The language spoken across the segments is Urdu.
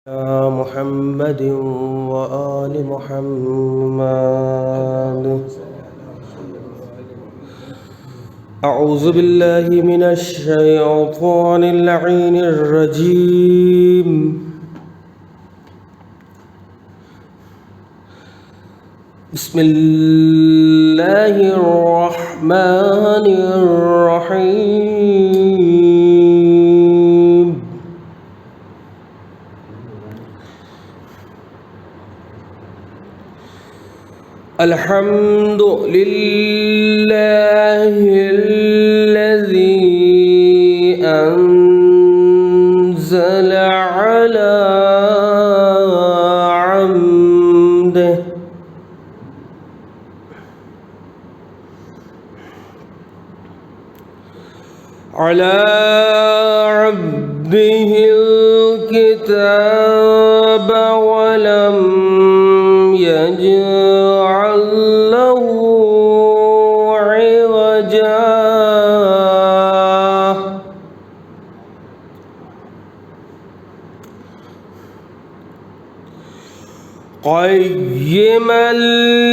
محمد وآل محمد. أعوذ بالله من الشيطان اللعين الرجيم. بسم الله الرحمن الرحيم. الحمد لله الذي أنزل على عبده الكتاب ولم يجعل له عوجا قيما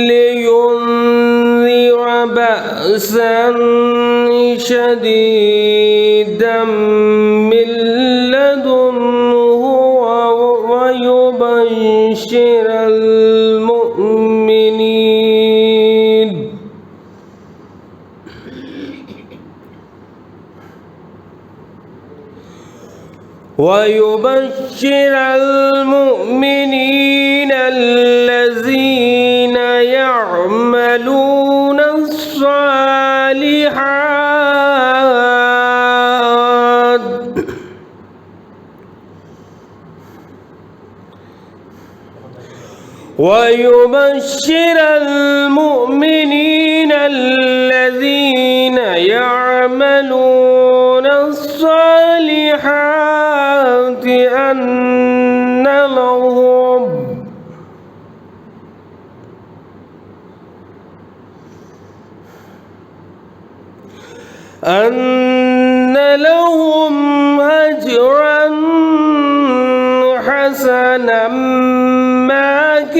لينذر بأسا شديدا من لدنه ويبشر المؤمنين الذين يعملون الصالحات أن لهم أجرا حسنا ماكثين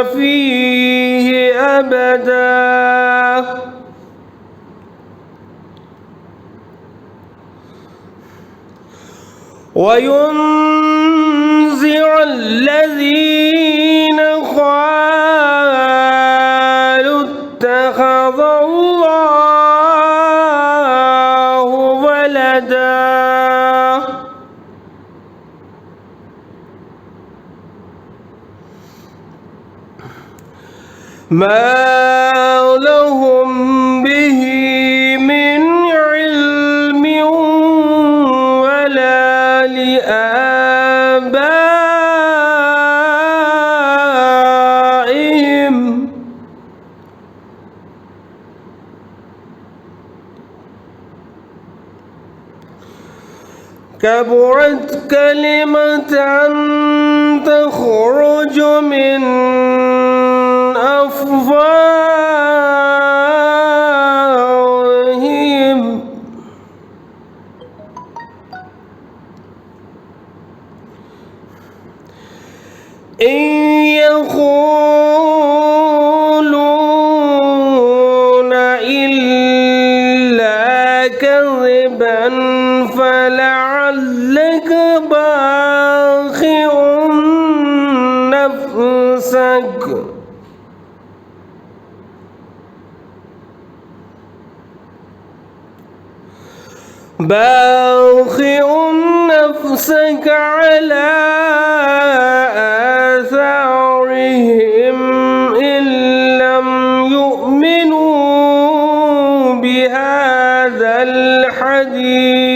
فيه أبدا وينذر الذين قالوا اتخذ الله ولدا ما لهم به من علم ولا لآبائهم كبرت كلمة تخرج من أفواههم إن يقولون إلا كذبا فلعلك باخع نفسك على آثارهم إن لم يؤمنوا بهذا الحديث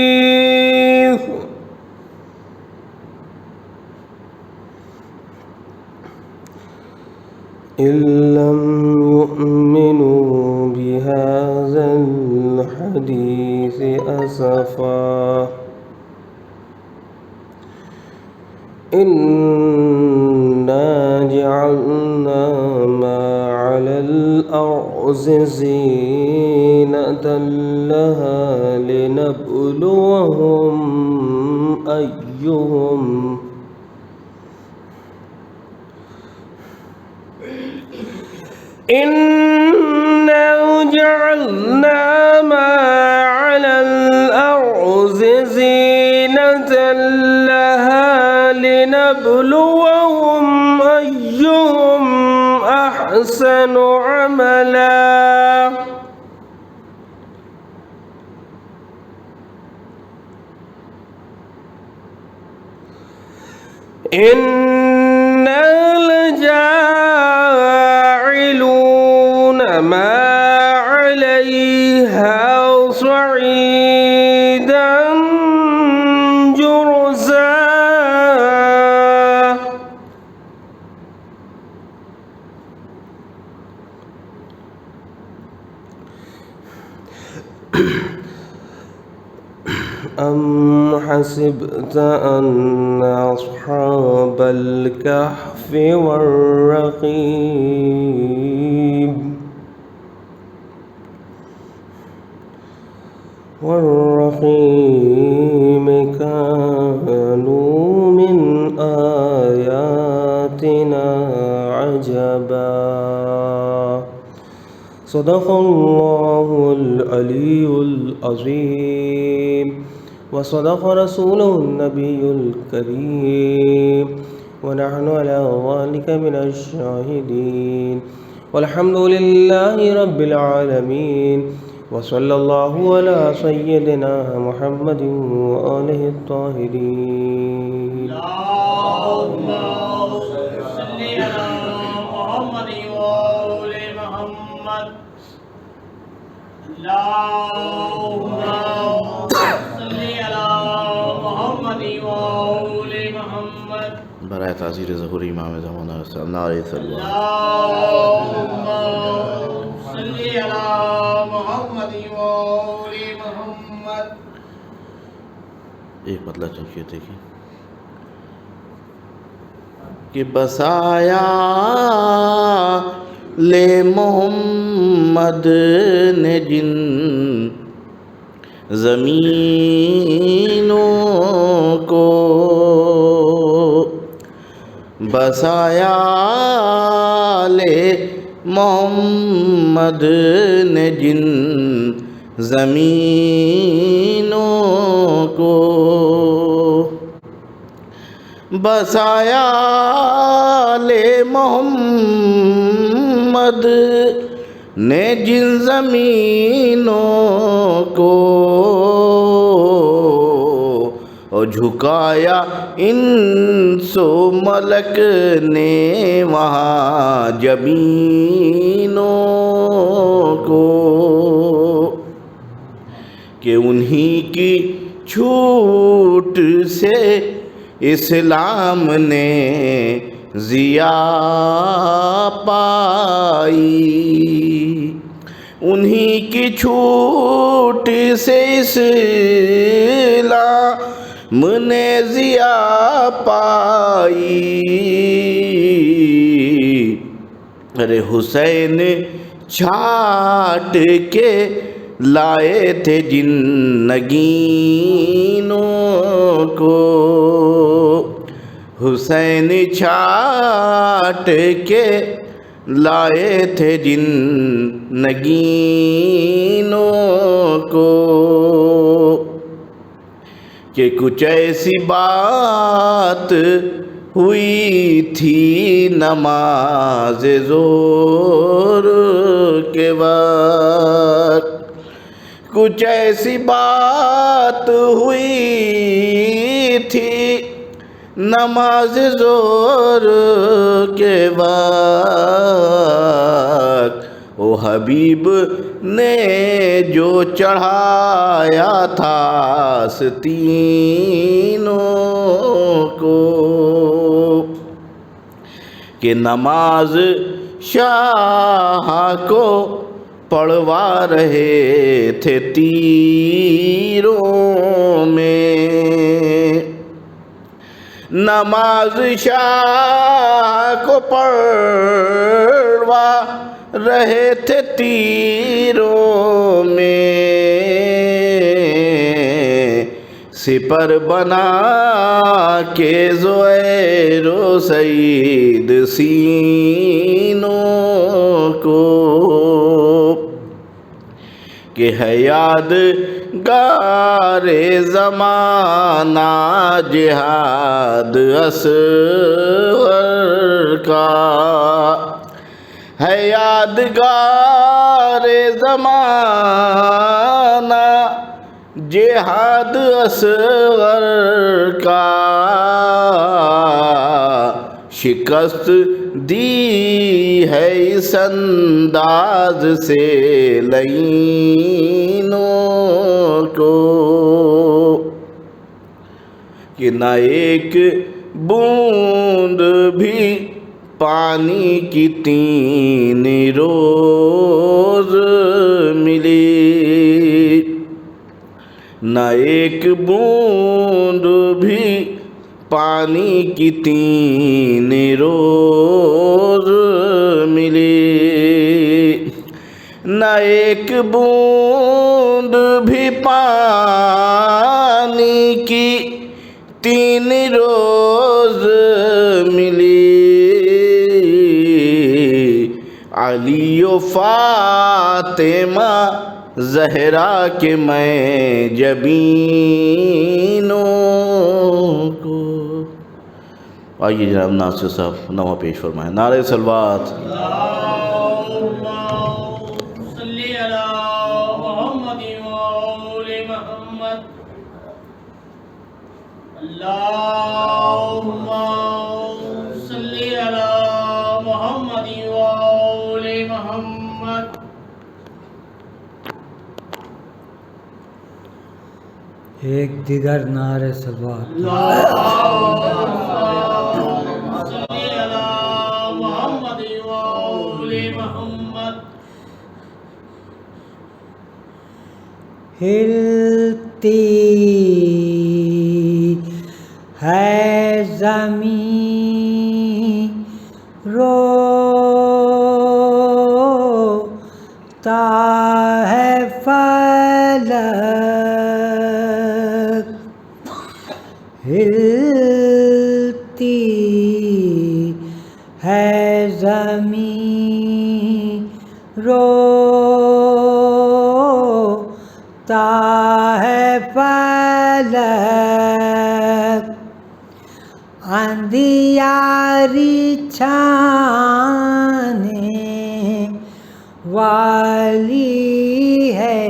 أسفا إنا جعلنا ما على الأرض زينة لها لنبلوهم أيهم أيهم إنا جعلنا ما على الأرض زينة لها لنبلوهم أيهم أحسن عملا إنا لجاعلون ما عليها صعيدا جرزا أم حسبت أن أصحاب الكهف والرقيم كانوا من آياتنا عجبا صدق الله العلي العظيم وصدق رسوله النبي الكريم ونحن على ذلك من الشاهدين والحمد لله رب العالمين وصلى الله على سيدنا محمد وآله الطاهرين اللهم صل على محمد وآل محمد اللهم صل على محمد وآل محمد برائے تعزیر ظہور امام زمانہ صلی اللہ علیہ وسلم اللهم صل على محمد وآل محمد ایک مطلب چونکہ دیکھیں کہ بسایا لے محمد نے جن زمینوں کو بسایا لے محمد نے جن زمینوں کو بسایا لے محمد نے جن زمینوں کو اور جھکایا انس و ملک نے وہاں جبینوں کو کہ انہی کی چھوٹ سے اسلام نے ضیا پائی انہی کی چھوٹ سے اسلام نے ضیا پائی ارے حسین چھاٹ کے لائے تھے جن نگینوں کو حسین چھاٹ کے لائے تھے جن نگینوں کو کہ کچھ ایسی بات ہوئی تھی نماز ظہر کے وقت کچھ ایسی بات ہوئی تھی نماز ظہر کے وقت او حبیب نے جو چڑھایا تھا آستینوں کو کہ نماز شاہ کو پڑھوا رہے تھے تیروں میں نماز شاہ کو پڑھوا رہے تھے تیروں میں سپر بنا کے زہیر و سعید سینوں کو کہ ہے یادگار زمانہ جہاد اصغر کا، ہے یادگار زمانہ جہاد اصغر کا، شکست دی ہے اس انداز سے لعینوں کو کہ نہ ایک بوند بھی پانی کی تین روز ملی، نہ ایک بوند بھی پانی کی تین روز ملی، نہ ایک بوند بھی پانی کی تین روز ملی، علی و فاطمہ زہرا کے میں جبینوں کو۔ آئیے جناب ناصر صاحب نواں پیش فرمائیں۔ نعرہ صلوات۔ اللہم صلی علی محمد و آل محمد۔ اللہم صلی علی محمد و آل محمد۔ ایک دیگر نعرہ صلوات۔ اللہم صلی علی محمد و آل محمد۔ ہلتی ہے زمین روتا ہے فلک، ہلتی ہے زمین روتا ہے فلک، اندھیاری چھانے والی ہے،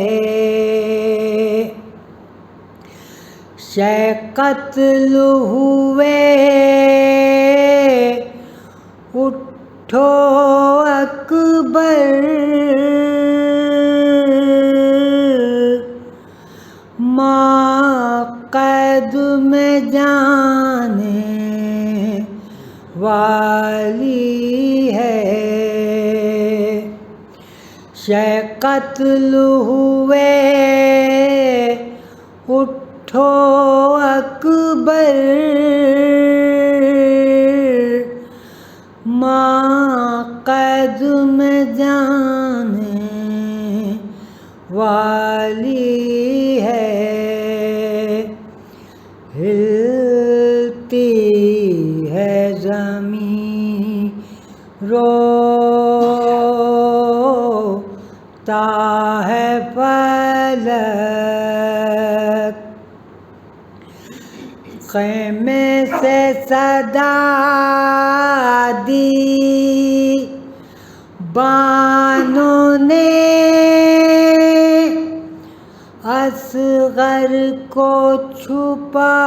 شہ قتل ہوئے اٹھو اکبر، ماں قید میں جانے والی ہے، شہ قتل ہوئے اٹھو اکبر، ماں قید میں جانے والی ہے، ہلتی ہے زمین روتا ہے فلک، خیمے سے صدا دی بانوں نے، اصغر کو چھپا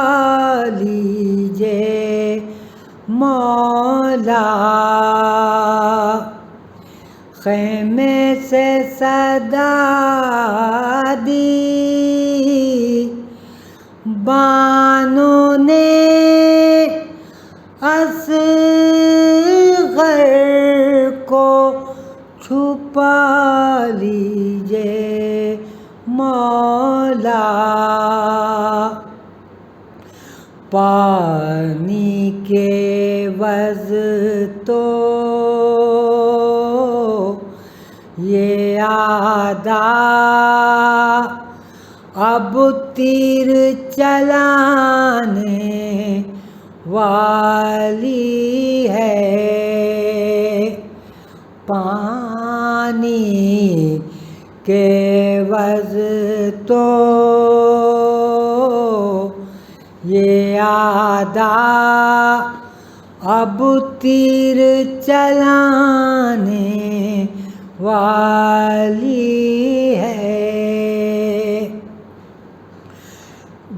لیجے مولا، خیمے سے صدا دی بانوں نے، اصغر کو چھپا لیجے مولا، پانی کے وز تو یہ آدھا اب تیر چلانے والی ہے، پانی کے وز تو یہ آدھا اب تیر چلانے والی ہے،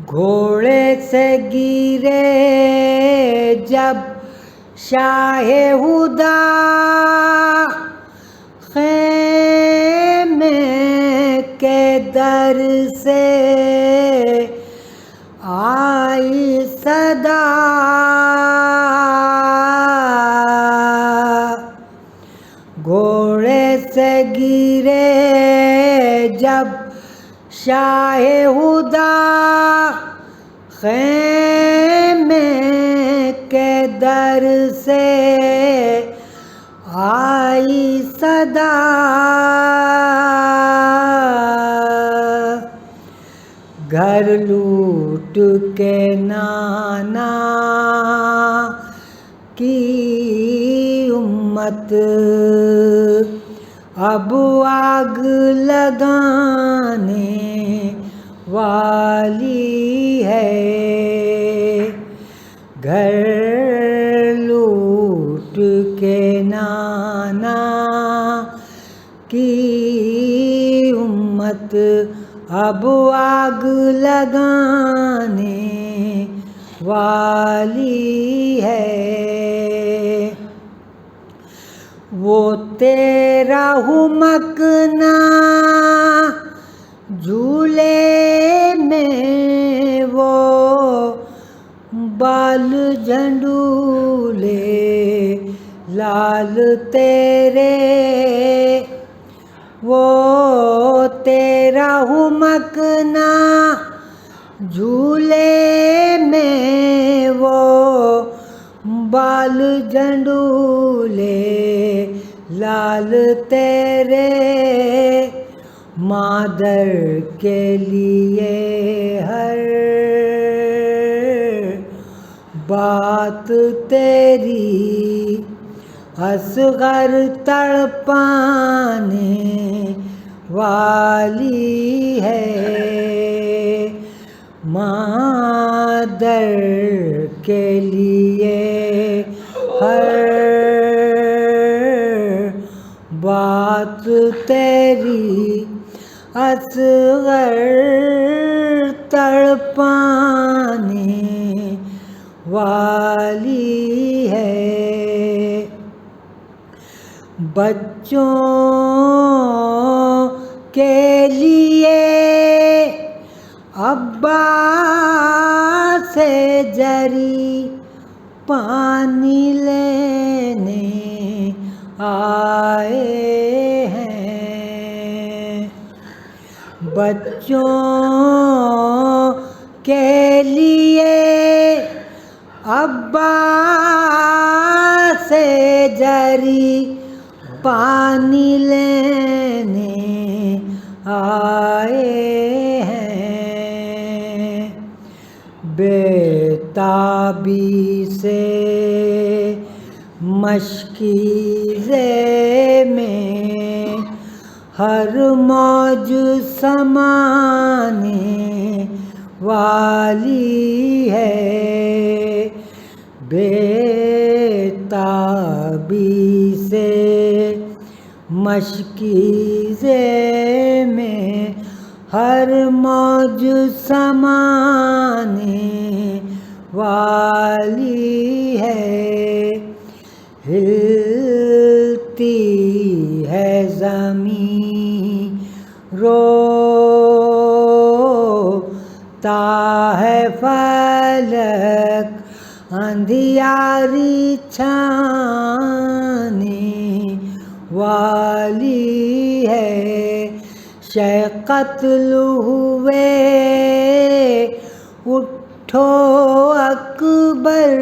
گھوڑے سے گرے جب شاہ ہدا، خیمے کے در سے آئی صدا، گھوڑے سے گرے جب شاہ ہدا، خیمے کے در سے آئی صدا، گھر لوٹ کے نانا کی امت اب آگ لگانے والی ہے، گھر لوٹ کے نانا کی امت اب آگ لگانے والی ہے، وہ تیرا مکنا جھولے میں، وہ بال جھنڈولے لال تیرے، وہ تیرا مکنا جھولے میں، وہ بال جھنڈولے لال تیرے، مادر کے لیے ہر بات تیری اصغر تڑپانے والی ہے، مادر کے لیے ہر بات تیری اصغر تڑپانے والی ہے، بچوں کے لیے ابا سے جری پانی لینے آئے ہیں، بچوں کے لیے ابا سے جری پانی لینے آئے ہیں، بےتابی سے مشکیزے میں ہر موج سمانے والی ہے، بےتابی سے مشکیزے میں ہر موج سمانے والی ہے، ہلتی ہے زمین روتا ہے فلک، اندھیاری چھانے والی ہے، شہ قتل ہوئے اٹھو اکبر،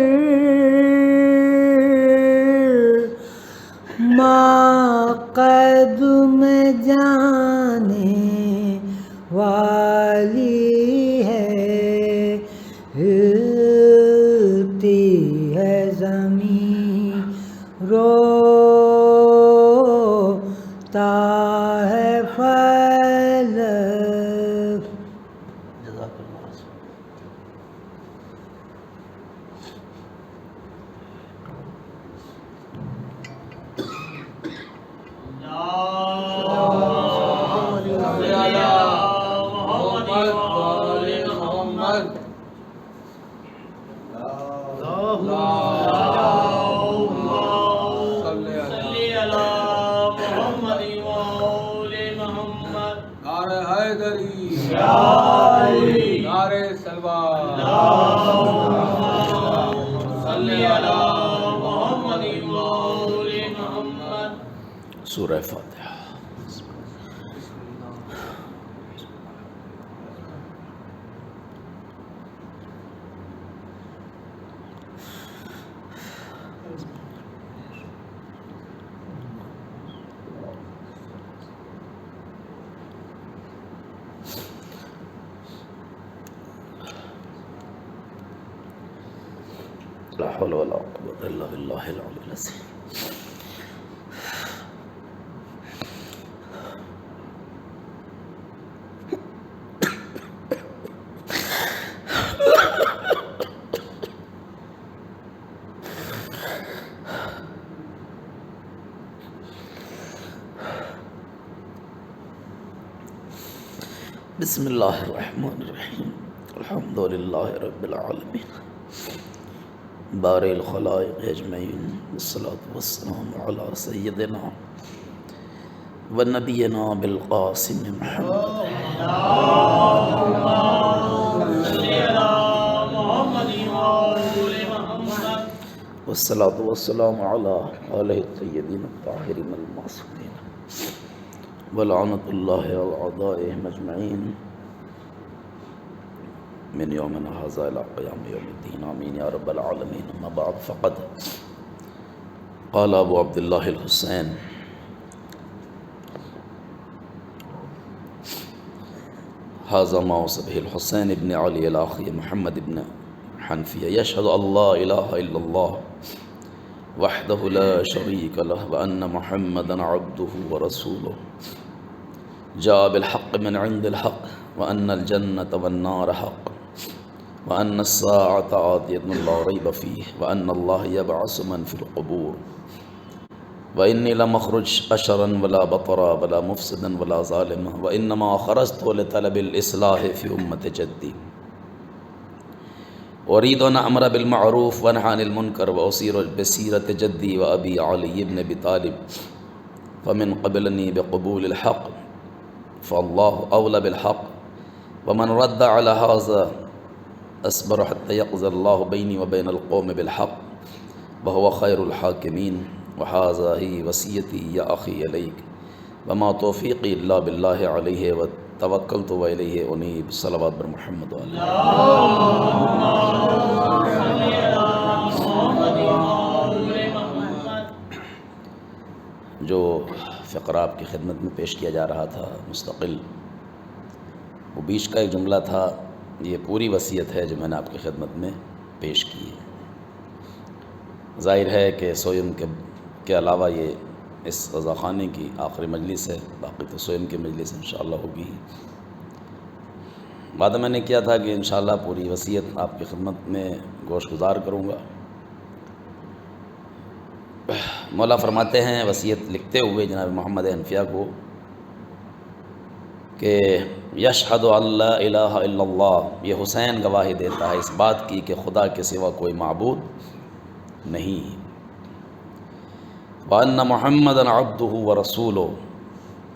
ماں قدم جانے والی خالی ہے، ہلتی ہے زمین، روتا ہے فلک۔ جزاک اللہ خیر۔ نعرہ حیدری، نعرہ سلوان، سورہ فاتحہ۔ لا حول ولا قوة إلا بالله العلي العظيم۔ بسم اللہ الرحمن الرحیم، الحمد للہ رب العالمین، بارئ الخلائق اجمعین، والصلاة والسلام علی سیدنا و نبینا بالقاسم محمد۔ والصلاة والسلام علی آلہ الطیبین الطاہرین المعصومین، ولعنۃ اللہ علی اعدائہم اجمعین من یومنا ھذا الی قیام یوم الدین، آمین یا رب العالمین۔ اما بعد فقد قال ابو عبد اللہ الحسین ھذا ما اوصى به الحسین ابن علی الاخی محمد ابن حنفیہ، یشہد ان لا الہ الا اللہ وحدہ لا شریک لہ وان محمدا عبدہ ورسولہ، جاء بالحق من عند الحق وان الجنة والنار حق وأن الساعة آتية لا ريب فيه وأن الله يبعث من في القبور وإني لم أخرج أشرا ولا بطرا ولا مفسدا ولا ظالما وإنما خرجت لطلب الإصلاح في أمة جدي، أريد أن أمر بالمعروف وأنهى عن المنكر وأسير بسيرة جدي وأبي علي بن أبي طالب، فمن قبلني بقبول الحق فالله أولى بالحق، ومن رد على هذا اصبر حتى يقضي الله بيني وبين القوم بالحق وهو خير الحاكمين، وهذا هي وصيتي يا أخي إليك، وما توفيقي إلا بالله عليه وتوكلت وإليه أنيب، صلوات بر محمد وآلہ۔ جو فقرہ آپ کی خدمت میں پیش کیا جا رہا تھا مستقل، وہ بیچ کا ایک جملہ تھا، یہ پوری وصیت ہے جو میں نے آپ کی خدمت میں پیش کی ہے۔ ظاہر ہے کہ سوئم کے علاوہ یہ اس رضاخانے کی آخری مجلس ہے، باقی تو سوئم کی مجلس انشاءاللہ ہوگی۔ وعدہ میں نے کیا تھا کہ انشاءاللہ پوری وصیت آپ کی خدمت میں گوش گزار کروں گا۔ مولا فرماتے ہیں وصیت لکھتے ہوئے جناب محمد حنفیہ کو کہ یشہد ان لا الہ الا اللہ، یہ حسین گواہی دیتا ہے اس بات کی کہ خدا کے سوا کوئی معبود نہیں، وَأَنَّ مُحَمَّدًا عَبْدُهُ وَرَسُولُهُ،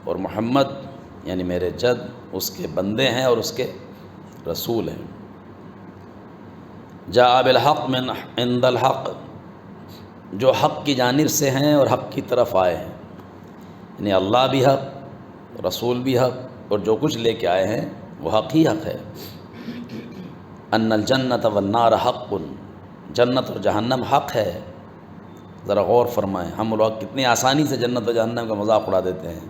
اور محمد یعنی میرے جد اس کے بندے ہیں اور اس کے رسول ہیں، جاء بالحق من عند الحق، جو حق کی جانب سے ہیں اور حق کی طرف آئے ہیں، یعنی اللہ بھی حق، رسول بھی حق، اور جو کچھ لے کے آئے ہیں وہ حق ہی حق ہے۔ ان الجنۃ والنار حق، جنت اور جہنم حق ہے۔ ذرا غور فرمائیں، ہم لوگ کتنی آسانی سے جنت و جہنم کا مذاق اڑا دیتے ہیں،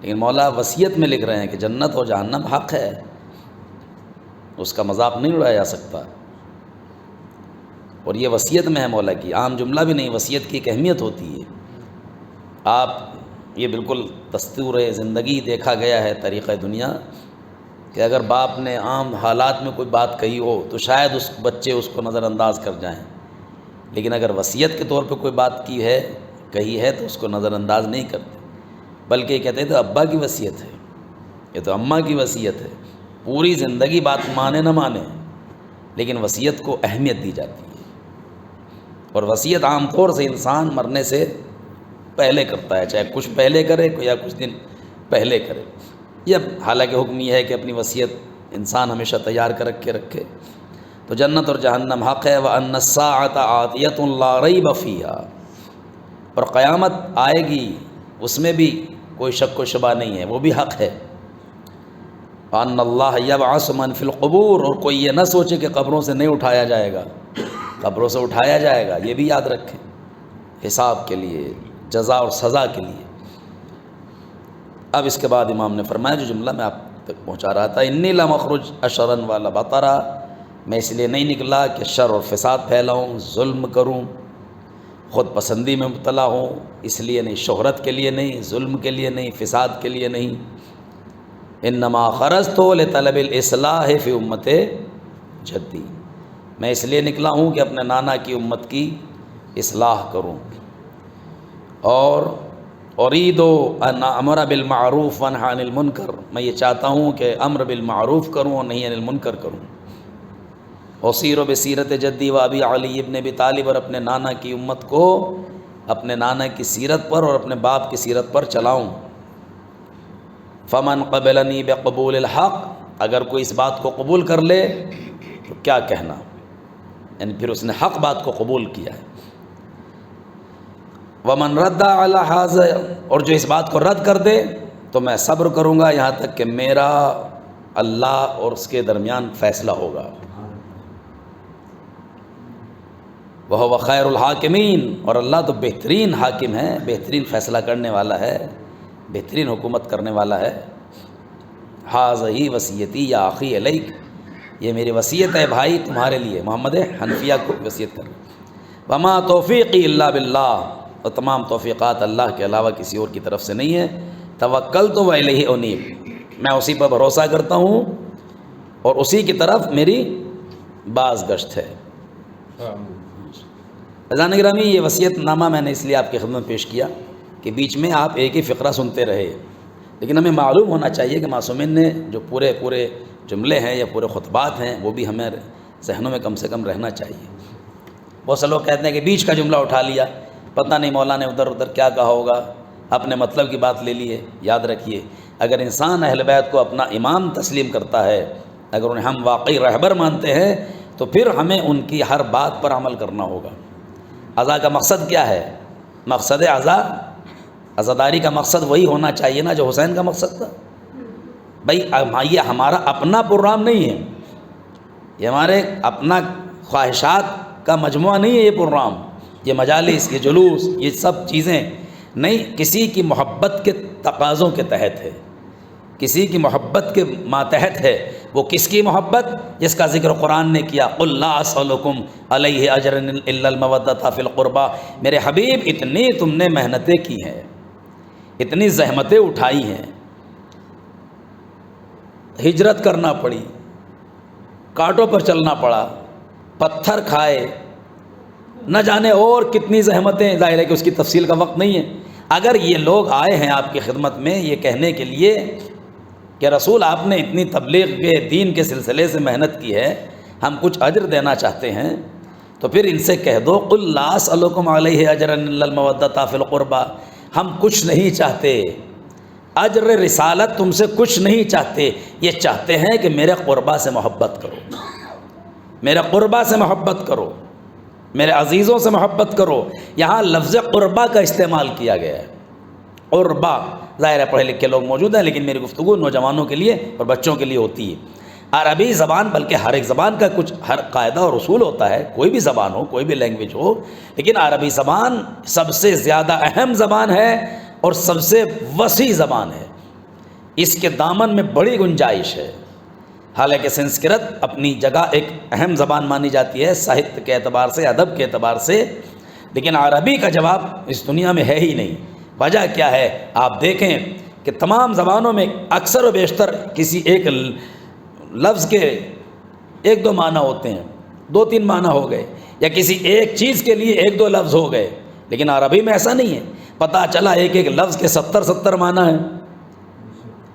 لیکن مولا وصیت میں لکھ رہے ہیں کہ جنت و جہنم حق ہے، اس کا مذاق نہیں اڑایا جا سکتا. اور یہ وصیت میں ہے مولا کی، عام جملہ بھی نہیں، وصیت کی ایک اہمیت ہوتی ہے. آپ یہ بالکل دستور زندگی دیکھا گیا ہے طریقہ دنیا کہ اگر باپ نے عام حالات میں کوئی بات کہی ہو تو شاید اس بچے اس کو نظر انداز کر جائیں، لیکن اگر وصیت کے طور پہ کوئی بات کہی ہے تو اس کو نظر انداز نہیں کرتے، بلکہ یہ کہتے ہیں تو ابا کی وصیت ہے، یہ تو اماں کی وصیت ہے. پوری زندگی بات مانے نہ مانے لیکن وصیت کو اہمیت دی جاتی ہے. اور وصیت عام طور سے انسان مرنے سے پہلے کرتا ہے، چاہے کچھ پہلے کرے یا کچھ دن پہلے کرے. یہ حالانکہ حکم یہ ہے کہ اپنی وصیت انسان ہمیشہ تیار کر کے رکھے. تو جنت اور جہنم حق ہے. وَأَنَّ السَّاعَةَ آتِيَةٌ لَا رَيْبَ فِيهَا، اور قیامت آئے گی اس میں بھی کوئی شک و شبہ نہیں ہے، وہ بھی حق ہے. وَأَنَّ اللَّهَ يَبْعَثُ مَنْ فِي الْقُبُورِ، اور کوئی یہ نہ سوچے کہ قبروں سے نہیں اٹھایا جائے گا، قبروں سے اٹھایا جائے گا، یہ بھی یاد رکھیں، حساب کے لیے، جزا اور سزا کے لیے. اب اس کے بعد امام نے فرمایا جو جملہ میں آپ تک پہنچا رہا تھا، انی لم اخرج اشرا ولا بطرا، میں اس لیے نہیں نکلا کہ شر اور فساد پھیلاؤں، ظلم کروں، خود پسندی میں مبتلا ہوں، اس لیے نہیں، شہرت کے لیے نہیں، ظلم کے لیے نہیں، فساد کے لیے نہیں. انما خرجت لطلب الاصلاح فی امت جدی، میں اس لیے نکلا ہوں کہ اپنے نانا کی امت کی اصلاح کروں. اور اريد ان امر بالمعروف وانهى عن المنکر، میں یہ چاہتا ہوں کہ امر بالمعروف کروں اور نہیں عن المنکر کروں. اسیر بسیرت جدی و ابی علی ابن ابی طالب، اور اپنے نانا کی امت کو اپنے نانا کی سیرت پر اور اپنے باپ کی سیرت پر چلاؤں. فمن قبلنی بقبول الحق، اگر کوئی اس بات کو قبول کر لے تو کیا کہنا، یعنی پھر اس نے حق بات کو قبول کیا ہے. ومن رد علی ھذا، اور جو اس بات کو رد کر دے تو میں صبر کروں گا یہاں تک کہ میرا اللہ اور اس کے درمیان فیصلہ ہوگا. وہو خیر الحاکمین، اور اللہ تو بہترین حاکم ہے، بہترین فیصلہ کرنے والا ہے، بہترین حکومت کرنے والا ہے. ھذہ وصیتی یا اخی الیک، یہ میری وصیت ہے بھائی تمہارے لیے، محمد حنفیہ کو وصیت کر. وما توفیقی الا باللہ، اور تمام توفیقات اللہ کے علاوہ کسی اور کی طرف سے نہیں ہے. توکلت و الیہ انیب، میں اسی پر بھروسہ کرتا ہوں اور اسی کی طرف میری باز گشت ہے. عزیزان گرامی، یہ وصیت نامہ میں نے اس لیے آپ کی خدمت پیش کیا کہ بیچ میں آپ ایک ہی فقرہ سنتے رہے، لیکن ہمیں معلوم ہونا چاہیے کہ معصومین نے جو پورے جملے ہیں یا پورے خطبات ہیں وہ بھی ہمیں ذہنوں میں کم سے کم رہنا چاہیے. بہت سے لوگ کہتے ہیں کہ بیچ کا جملہ اٹھا لیا، پتہ نہیں مولا نے ادھر کیا کہا ہوگا، اپنے مطلب کی بات لے لیے. یاد رکھیے، اگر انسان اہل بیت کو اپنا امام تسلیم کرتا ہے، اگر انہیں ہم واقعی رہبر مانتے ہیں، تو پھر ہمیں ان کی ہر بات پر عمل کرنا ہوگا. عزا کا مقصد کیا ہے؟ مقصد عزاداری کا مقصد وہی ہونا چاہیے نا جو حسین کا مقصد تھا. بھائی یہ ہمارا اپنا پروگرام نہیں ہے، یہ ہمارے اپنا خواہشات کا مجموعہ نہیں ہے. یہ پروگرام، یہ مجالس، یہ جلوس، یہ سب چیزیں نہیں، کسی کی محبت کے تقاضوں کے تحت ہے، کسی کی محبت کے ماتحت ہے. وہ کس کی محبت؟ جس کا ذکر قرآن نے کیا، قل لا اسألکم علیہ اجرا الا المودۃ فی القربى. میرے حبیب اتنی تم نے محنتیں کی ہیں، اتنی زحمتیں اٹھائی ہیں، ہجرت کرنا پڑی، کانٹوں پر چلنا پڑا، پتھر کھائے، نہ جانے اور کتنی زحمتیں. ظاہر ہے کہ اس کی تفصیل کا وقت نہیں ہے. اگر یہ لوگ آئے ہیں آپ کی خدمت میں یہ کہنے کے لیے کہ رسول آپ نے اتنی تبلیغ کے دین کے سلسلے سے محنت کی ہے، ہم کچھ اجر دینا چاہتے ہیں، تو پھر ان سے کہہ دو قل لا اسألکم علیہ اجرا الا المودۃ فی القربى. ہم کچھ نہیں چاہتے، اجر رسالت تم سے کچھ نہیں چاہتے، یہ چاہتے ہیں کہ میرے قربا سے محبت کرو، میرے قربا سے محبت کرو، میرے عزیزوں سے محبت کرو. یہاں لفظ قربا کا استعمال کیا گیا ہے. قربا، ظاہر ہے پڑھے لکھے لوگ موجود ہیں لیکن میری گفتگو نوجوانوں کے لیے اور بچوں کے لیے ہوتی ہے. عربی زبان، بلکہ ہر ایک زبان کا کچھ ہر قاعدہ اور اصول ہوتا ہے، کوئی بھی زبان ہو، کوئی بھی لینگویج ہو، لیکن عربی زبان سب سے زیادہ اہم زبان ہے اور سب سے وسیع زبان ہے. اس کے دامن میں بڑی گنجائش ہے. حالانکہ سنسکرت اپنی جگہ ایک اہم زبان مانی جاتی ہے ساہتیہ کے اعتبار سے، ادب کے اعتبار سے، لیکن عربی کا جواب اس دنیا میں ہے ہی نہیں۔ وجہ کیا ہے؟ آپ دیکھیں کہ تمام زبانوں میں اکثر و بیشتر کسی ایک لفظ کے ایک دو معنی ہوتے ہیں، دو تین معنی ہو گئے، یا کسی ایک چیز کے لیے ایک دو لفظ ہو گئے، لیکن عربی میں ایسا نہیں ہے۔ پتہ چلا ایک ایک لفظ کے 70 معنی ہیں،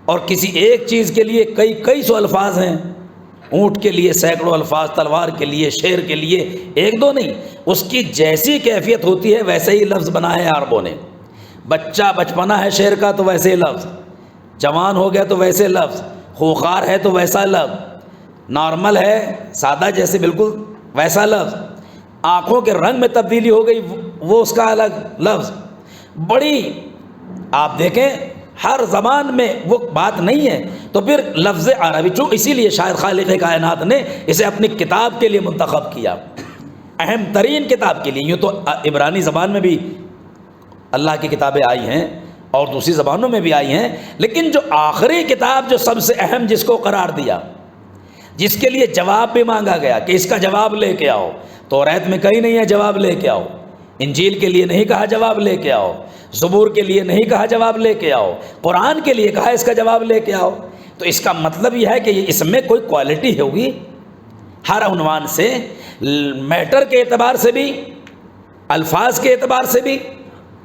اور کسی ایک چیز کے لیے کئی سو الفاظ ہیں۔ اونٹ کے لیے سینکڑوں الفاظ، تلوار کے لیے، شیر کے لیے ایک دو نہیں، اس کی جیسی کیفیت ہوتی ہے ویسے ہی لفظ بنائے ہیں عربوں نے۔ بچہ بچپنا ہے شیر کا تو ویسے لفظ، جوان ہو گیا تو ویسے لفظ، خوخار ہے تو ویسا لفظ، نارمل ہے سادہ جیسے بالکل ویسا لفظ، آنکھوں کے رنگ میں تبدیلی ہو گئی وہ اس کا الگ لفظ۔ بڑی آپ دیکھیں ہر زبان میں وہ بات نہیں ہے، تو پھر لفظ عربی اسی لیے شاید خالق کائنات نے اسے اپنی کتاب کے لیے منتخب کیا، اہم ترین کتاب کے لیے۔ یوں تو عبرانی زبان میں بھی اللہ کی کتابیں آئی ہیں اور دوسری زبانوں میں بھی آئی ہیں، لیکن جو آخری کتاب جو سب سے اہم جس کو قرار دیا، جس کے لیے جواب بھی مانگا گیا کہ اس کا جواب لے کے آؤ، توریت میں کہیں نہیں ہے جواب لے کے آؤ، انجیل کے لیے نہیں کہا جواب لے کے آؤ، زبور کے لیے نہیں کہا جواب لے کے آؤ، قرآن کے لیے کہا اس کا جواب لے کے آؤ، تو اس کا مطلب یہ ہے کہ اس میں کوئی کوالٹی ہوگی ہر عنوان سے، میٹر کے اعتبار سے بھی، الفاظ کے اعتبار سے بھی،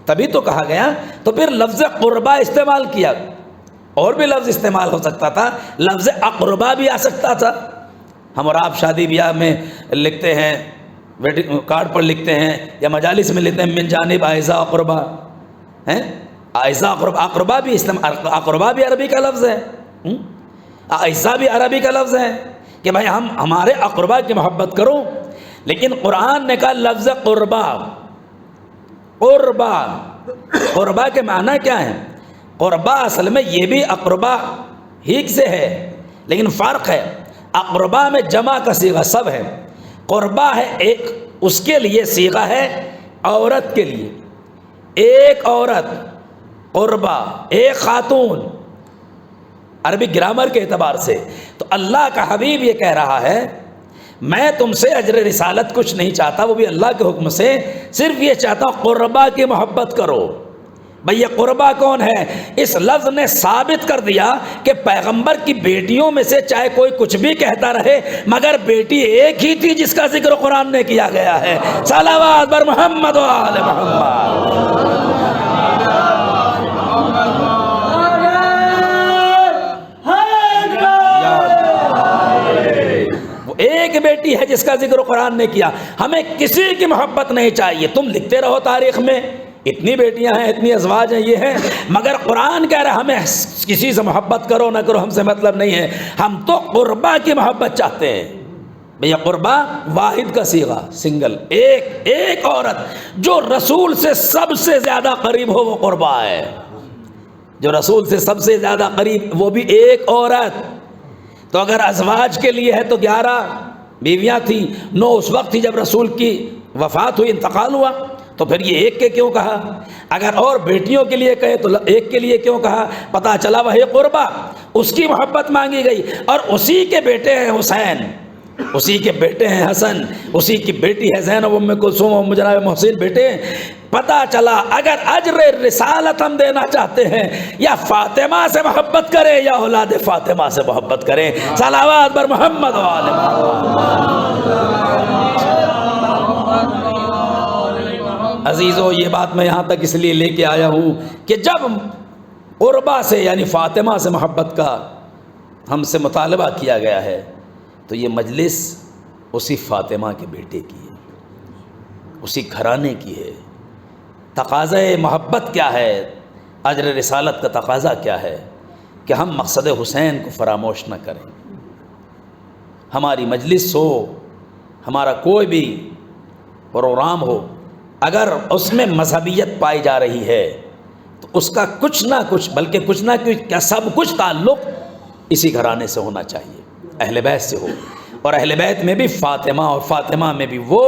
تبھی تو کہا گیا۔ تو پھر لفظ قربا استعمال کیا، اور بھی لفظ استعمال ہو سکتا تھا، لفظ اقربا بھی آ سکتا تھا۔ ہم اور آپ شادی بیاہ میں لکھتے ہیں، ویڈنگ کارڈ پر لکھتے ہیں یا مجالس میں لکھتے ہیں من جانب اعزا اقربا، ہیں اعزا اقربا بھی اقربا بھی عربی کا لفظ ہے، اعزا بھی عربی کا لفظ ہے کہ بھائی ہم ہمارے اقربا کی محبت کرو، لیکن قرآن نے کہا لفظ قربا۔ قربا، قربا کے معنی کیا ہے؟ قربا اصل میں یہ بھی اقربا ہی سے ہے، لیکن فرق ہے، اقربا میں جمع کا صیغہ سب ہے، قربا ہے ایک، اس کے لیے صیغہ ہے عورت کے لیے، ایک عورت، قربا ایک خاتون، عربی گرامر کے اعتبار سے۔ تو اللہ کا حبیب یہ کہہ رہا ہے میں تم سے اجر رسالت کچھ نہیں چاہتا، وہ بھی اللہ کے حکم سے، صرف یہ چاہتا ہوں قربا کی محبت کرو۔ بھئی یہ قربا کون ہے؟ اس لفظ نے ثابت کر دیا کہ پیغمبر کی بیٹیوں میں سے چاہے کوئی کچھ بھی کہتا رہے مگر بیٹی ایک ہی تھی جس کا ذکر قرآن نے کیا گیا ہے۔ صلوات بر محمد و آل محمد۔ ایک بیٹی ہے جس کا ذکر قرآن نے کیا، ہمیں کسی کی محبت نہیں چاہیے۔ تم لکھتے رہو تاریخ میں اتنی بیٹیاں ہیں، اتنی ازواج ہیں، یہ ہیں، مگر قرآن کہہ رہا ہے ہمیں کسی سے محبت کرو نہ کرو ہم سے مطلب نہیں ہے، ہم تو قربا کی محبت چاہتے ہیں۔ بھیا قربا واحد کا صیغہ، سنگل، ایک عورت جو رسول سے سب سے زیادہ قریب ہو وہ قربا ہے، جو رسول سے سب سے زیادہ قریب وہ بھی ایک عورت۔ تو اگر ازواج کے لیے ہے تو 11 بیویاں تھیں، 9 اس وقت تھی جب رسول کی وفات ہوئی، انتقال ہوا، تو پھر یہ ایک کے کیوں کہا؟ اگر اور بیٹیوں کے لیے کہے تو ایک کے لیے کیوں کہا؟ پتہ چلا وہی قربا، اس کی محبت مانگی گئی، اور اسی کے بیٹے ہیں حسین، اسی کے بیٹے ہیں حسن، اسی کی بیٹی ہے زینب ام کلثوم ام جناب محسن بیٹے۔ پتہ چلا اگر اجر رسالت ہم دینا چاہتے ہیں یا فاطمہ سے محبت کریں یا اولاد فاطمہ سے محبت کریں۔ صلوات بر محمد و آل محمد۔ عزیزو یہ بات میں یہاں تک اس لیے لے کے آیا ہوں کہ جب قربا سے یعنی فاطمہ سے محبت کا ہم سے مطالبہ کیا گیا ہے تو یہ مجلس اسی فاطمہ کے بیٹے کی ہے، اسی گھرانے کی ہے۔ تقاضۂ محبت کیا ہے؟ اجر رسالت کا تقاضا کیا ہے کہ ہم مقصد حسین کو فراموش نہ کریں۔ ہماری مجلس ہو، ہمارا کوئی بھی پروگرام ہو، اگر اس میں مذہبیت پائی جا رہی ہے تو اس کا کچھ نہ کچھ، بلکہ کچھ نہ کچھ کیا سب کچھ تعلق اسی گھرانے سے ہونا چاہیے، اہل بیت سے ہو، اور اہل بیت میں بھی فاطمہ، اور فاطمہ میں بھی وہ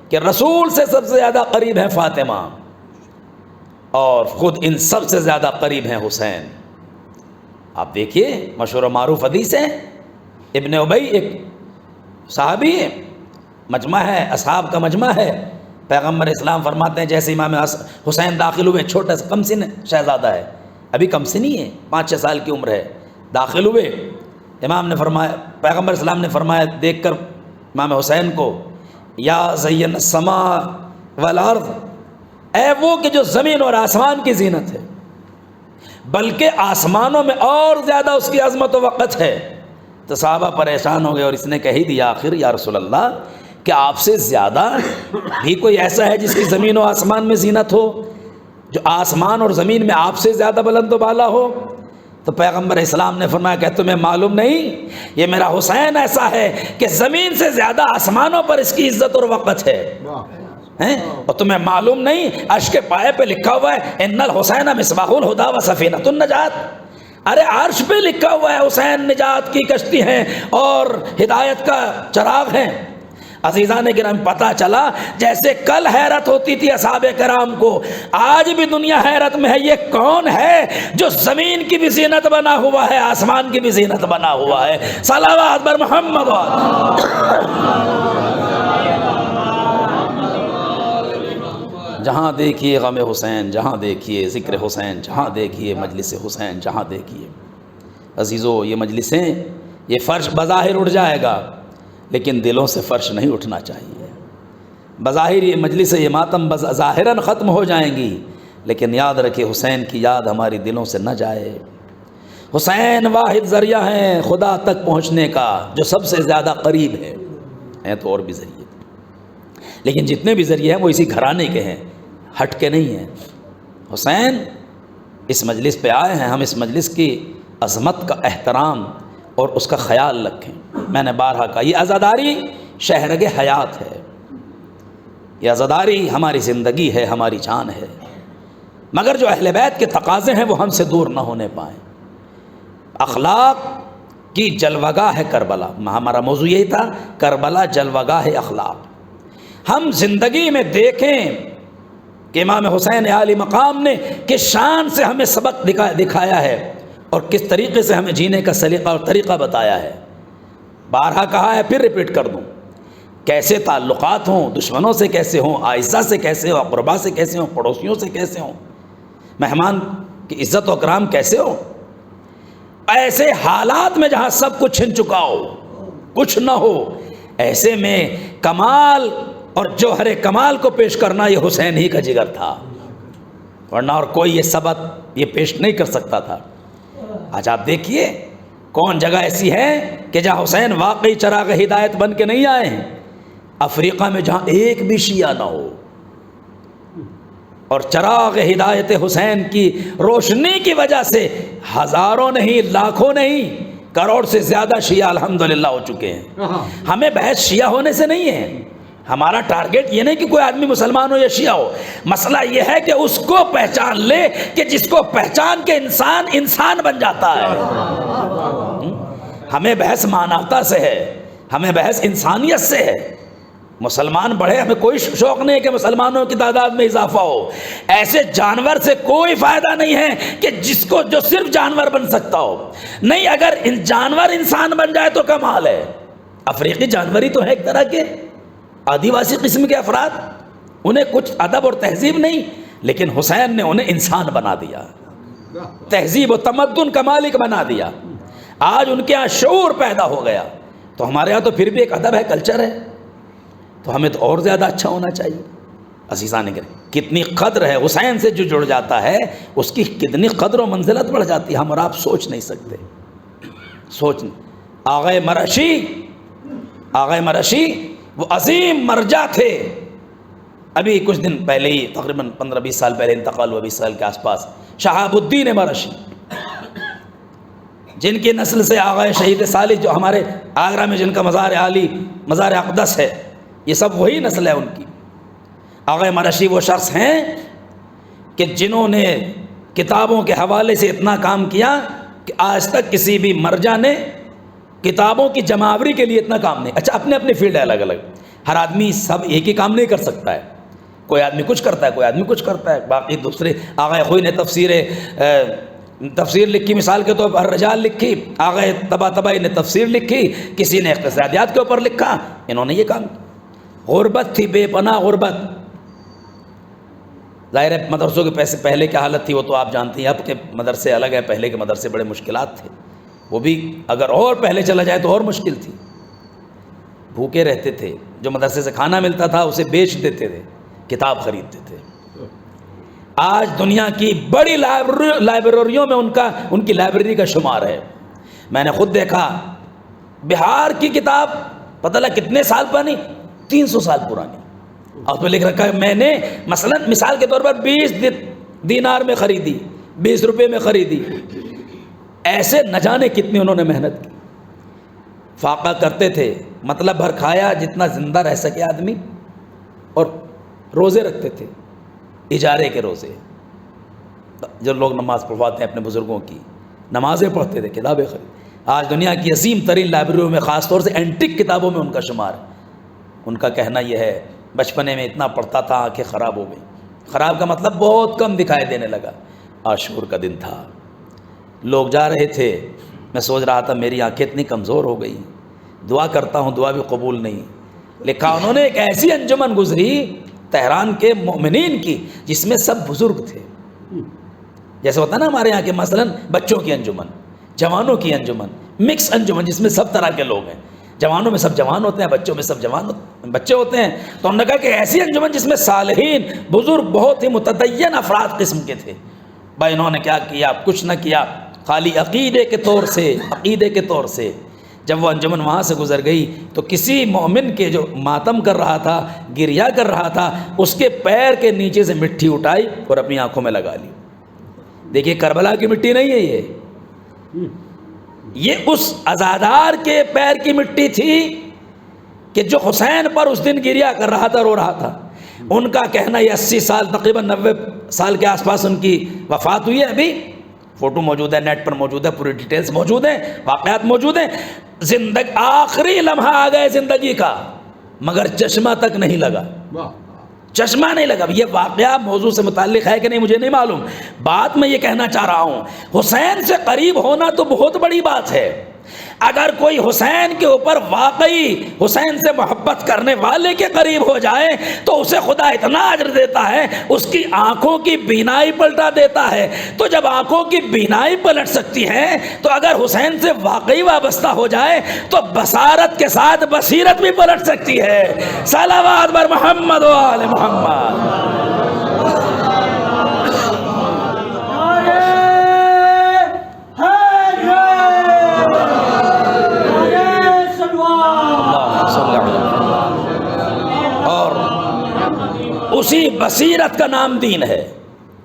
کہ رسول سے سب سے زیادہ قریب ہے فاطمہ، اور خود ان سب سے زیادہ قریب ہیں حسین۔ آپ دیکھیے مشہور و معروف حدیث ہے ابن ابی ایک صحابی ہے، مجمع ہے، اصحاب کا مجمع ہے. پیغمبر اسلام فرماتے ہیں جیسے امام حسین داخل ہوئے، چھوٹا سا کم سن شہزادہ ہے، ابھی کم سنی ہے، 5-6 سال کی عمر ہے، داخل ہوئے. امام نے فرمایا، پیغمبر اسلام نے فرمایا دیکھ کر امام حسین کو، یا زین السماء والارض، اے وہ کہ جو زمین اور آسمان کی زینت ہے، بلکہ آسمانوں میں اور زیادہ اس کی عظمت و وقت ہے. تو صحابہ پریشان ہو گئے اور اس نے کہہ دیا آخر یا رسول اللہ کہ آپ سے زیادہ بھی کوئی ایسا ہے جس کی زمین و آسمان میں زینت ہو، جو آسمان اور زمین میں آپ سے زیادہ بلند و بالا ہو؟ تو پیغمبر اسلام نے فرمایا کہ تمہیں معلوم نہیں، یہ میرا حسین ایسا ہے کہ زمین سے زیادہ آسمانوں پر اس کی عزت اور وقت ہے. اور تمہیں معلوم نہیں عرش کے پائے پہ لکھا ہوا ہے ان الحسین مصباح الہدی و سفینۃ النجات. ارے عرش پہ لکھا ہوا ہے حسین نجات کی کشتی ہیں اور ہدایت کا چراغ ہیں. عزیزان گرامی، پتہ چلا جیسے کل حیرت ہوتی تھی اصحاب کرام کو، آج بھی دنیا حیرت میں ہے. یہ کون ہے جو زمین کی بھی زینت بنا ہوا ہے، آسمان کی بھی زینت بنا ہوا ہے؟ صلوات بر محمد. جہاں دیکھیے غم حسین، جہاں دیکھیے ذکر حسین، جہاں دیکھیے مجلس حسین، جہاں دیکھیے. عزیزو، یہ مجلسیں، یہ فرش بظاہر اٹھ جائے گا لیکن دلوں سے فرش نہیں اٹھنا چاہیے. بظاہر یہ مجلس، یہ ماتم ظاہراً ختم ہو جائیں گی لیکن یاد رکھے حسین کی یاد ہماری دلوں سے نہ جائے. حسین واحد ذریعہ ہیں خدا تک پہنچنے کا، جو سب سے زیادہ قریب ہے. ہیں تو اور بھی ذریعے، لیکن جتنے بھی ذریعے ہیں وہ اسی گھرانے کے ہیں، ہٹ کے نہیں ہیں. حسین اس مجلس پہ آئے ہیں، ہم اس مجلس کی عظمت کا احترام اور اس کا خیال رکھیں. میں نے بارہا کہا یہ عزاداری شہرگ حیات ہے، یہ عزاداری ہماری زندگی ہے، ہماری جان ہے. مگر جو اہل بیت کے تقاضے ہیں وہ ہم سے دور نہ ہونے پائیں. اخلاق کی جلوگاہ ہے کربلا، ہمارا موضوع یہی تھا، کربلا جلوگاہ اخلاق. ہم زندگی میں دیکھیں کہ امام حسین عالی مقام نے کس شان سے ہمیں سبق دکھایا ہے اور کس طریقے سے ہمیں جینے کا سلیقہ اور طریقہ بتایا ہے. بارہا کہا ہے، پھر ریپیٹ کر دوں، کیسے تعلقات ہوں، دشمنوں سے کیسے ہوں، اعزاء سے کیسے ہوں، اقربا سے کیسے ہوں، پڑوسیوں سے کیسے ہوں، مہمان کی عزت و اکرام کیسے ہو. ایسے حالات میں جہاں سب کچھ چھن چکا ہو، کچھ نہ ہو، ایسے میں کمال اور جوہر کمال کو پیش کرنا یہ حسین ہی کا جگر تھا، ورنہ اور کوئی یہ سبق یہ پیش نہیں کر سکتا تھا. آج آپ دیکھیے کون جگہ ایسی ہے کہ جہاں حسین واقعی چراغ ہدایت بن کے نہیں آئے ہیں. افریقہ میں جہاں ایک بھی شیعہ نہ ہو اور چراغ ہدایت حسین کی روشنی کی وجہ سے ہزاروں نہیں، لاکھوں نہیں، کروڑ سے زیادہ شیعہ الحمدللہ ہو چکے ہیں. ہمیں بحث شیعہ ہونے سے نہیں ہے، ہمارا ٹارگیٹ یہ نہیں کہ کوئی آدمی مسلمان ہو یا شیعہ ہو، مسئلہ یہ ہے کہ اس کو پہچان لے کہ جس کو پہچان کے انسان انسان بن جاتا ہے. ہمیں بحث مانوتا سے ہے، ہمیں بحث انسانیت سے ہے. مسلمان بڑھے، ہمیں کوئی شوق نہیں ہے کہ مسلمانوں کی تعداد میں اضافہ ہو. ایسے جانور سے کوئی فائدہ نہیں ہے کہ جو صرف جانور بن سکتا ہو. نہیں، اگر جانور انسان بن جائے تو کمال ہے. افریقی جانور ہی تو ہے ایک طرح کے، آدیواسی قسم کے افراد، انہیں کچھ ادب اور تہذیب نہیں، لیکن حسین نے انہیں انسان بنا دیا، تہذیب و تمدن کا مالک بنا دیا. آج ان کے یہاں شعور پیدا ہو گیا، تو ہمارے یہاں تو پھر بھی ایک ادب ہے، کلچر ہے، تو ہمیں تو اور زیادہ اچھا ہونا چاہیے. عزیزان گرامی، کتنی قدر ہے حسین سے جو جڑ جاتا ہے، اس کی کتنی قدر و منزلت بڑھ جاتی ہے، ہم اور آپ سوچ نہیں سکتے. آغا مرشی وہ عظیم مرجع تھے. ابھی کچھ دن پہلے ہی، تقریباً 15-20 سال پہلے انتقال ہوا، 20 سال کے آس پاس، شہاب الدین مرشی، جن کی نسل سے آغا شہید صالح جو ہمارے آگرہ میں جن کا مزار عالی، مزار اقدس ہے، یہ سب وہی نسل ہے ان کی. آغا مرشی وہ شخص ہیں کہ جنہوں نے کتابوں کے حوالے سے اتنا کام کیا کہ آج تک کسی بھی مرجع نے کتابوں کی جمعآوری کے لیے اتنا کام نہیں. اچھا، اپنے اپنے فیلڈ ہے الگ الگ، ہر آدمی سب ایک ہی کام نہیں کر سکتا ہے، کوئی آدمی کچھ کرتا ہے، کوئی آدمی کچھ کرتا ہے. باقی دوسرے آغا خوئی نے تفسیر تفسیر لکھی، مثال کے طور پر الرجال لکھی، آغا طباطبائی نے تفسیر لکھی، کسی نے اقتصادیات کے اوپر لکھا، انہوں نے یہ کام کیا۔ غربت تھی، بے پناہ غربت۔ ظاہر ہے مدرسوں کے پیسے پہلے کیا حالت تھی وہ تو آپ جانتے ہیں، اب کے مدرسے الگ ہیں، پہلے کے مدرسے بڑے مشکلات تھے، وہ بھی اگر اور پہلے چلا جائے تو اور مشکل تھی، بھوکے رہتے تھے، جو مدرسے سے کھانا ملتا تھا اسے بیچ دیتے تھے، کتاب خریدتے تھے۔ آج دنیا کی بڑی لائبریریوں میں ان کی لائبریری کا شمار ہے۔ میں نے خود دیکھا بہار کی کتاب پتہ لگا کتنے سال پرانی، 300 سال پرانی، اور اس پہ لکھ رکھا ہے میں نے مثال کے طور پر 20 دینار میں خریدی، 20 روپے میں خریدی۔ ایسے نہ جانے کتنی انہوں نے محنت کی، فاقہ کرتے تھے، مطلب بھر کھایا جتنا زندہ رہ سکے آدمی، اور روزے رکھتے تھے، اجارے کے روزے۔ جو لوگ نماز پڑھواتے ہیں اپنے بزرگوں کی، نمازیں پڑھتے تھے، کتابیں خرید۔ آج دنیا کی عظیم ترین لائبریریوں میں، خاص طور سے اینٹک کتابوں میں ان کا شمار ہے۔ ان کا کہنا یہ ہے بچپنے میں اتنا پڑھتا تھا آنکھیں خراب ہو گئی۔ خراب کا مطلب بہت کم دکھائی دینے لگا۔ عاشور کا دن تھا، لوگ جا رہے تھے، میں سوچ رہا تھا میری آنکھیں اتنی کمزور ہو گئی، دعا کرتا ہوں دعا بھی قبول نہیں۔ لکھا انہوں نے ایک ایسی انجمن گزری تہران کے مومنین کی جس میں سب بزرگ تھے، جیسے ہوتا ہے نا ہمارے یہاں کے مثلا بچوں کی انجمن، جوانوں کی انجمن، مکس انجمن جس میں سب طرح کے لوگ ہیں، جوانوں میں سب جوان ہوتے ہیں، بچوں میں سب بچے ہوتے ہیں۔ تو انہوں نے کہا کہ ایسی انجمن جس میں صالحین بزرگ بہت ہی متدین افراد قسم کے تھے۔ بھائی انہوں نے کیا کیا؟ کچھ نہ کیا، خالی عقیدے کے طور سے جب وہ انجمن وہاں سے گزر گئی تو کسی مومن کے جو ماتم کر رہا تھا، گریا کر رہا تھا، اس کے پیر کے نیچے سے مٹی اٹھائی اور اپنی آنکھوں میں لگا لی۔ دیکھیے کربلا کی مٹی نہیں ہے یہ اس عزادار کے پیر کی مٹی تھی کہ جو حسین پر اس دن گریا کر رہا تھا، رو رہا تھا۔ ان کا کہنا یہ 80 سال تقریباً 90 سال کے آس پاس ان کی وفات ہوئی ہے۔ ابھی فوٹو موجود ہے، نیٹ پر موجود ہے، پوری ڈیٹیلز موجود ہیں، واقعات موجود ہیں۔ زندگی آخری لمحہ آ گئے زندگی کا، مگر چشمہ تک نہیں لگا، چشمہ نہیں لگا۔ یہ واقعہ موضوع سے متعلق ہے کہ نہیں مجھے نہیں معلوم، بات میں یہ کہنا چاہ رہا ہوں حسین سے قریب ہونا تو بہت بڑی بات ہے۔ اگر کوئی حسین کے اوپر واقعی حسین سے محبت کرنے والے کے قریب ہو جائے تو اسے خدا اتنا اجر دیتا ہے، اس کی آنکھوں کی بینائی پلٹا دیتا ہے۔ تو جب آنکھوں کی بینائی پلٹ سکتی ہے تو اگر حسین سے واقعی وابستہ ہو جائے تو بصارت کے ساتھ بصیرت بھی پلٹ سکتی ہے۔ صلوات بر محمد و آل محمد۔ اسی بصیرت کا نام دین ہے،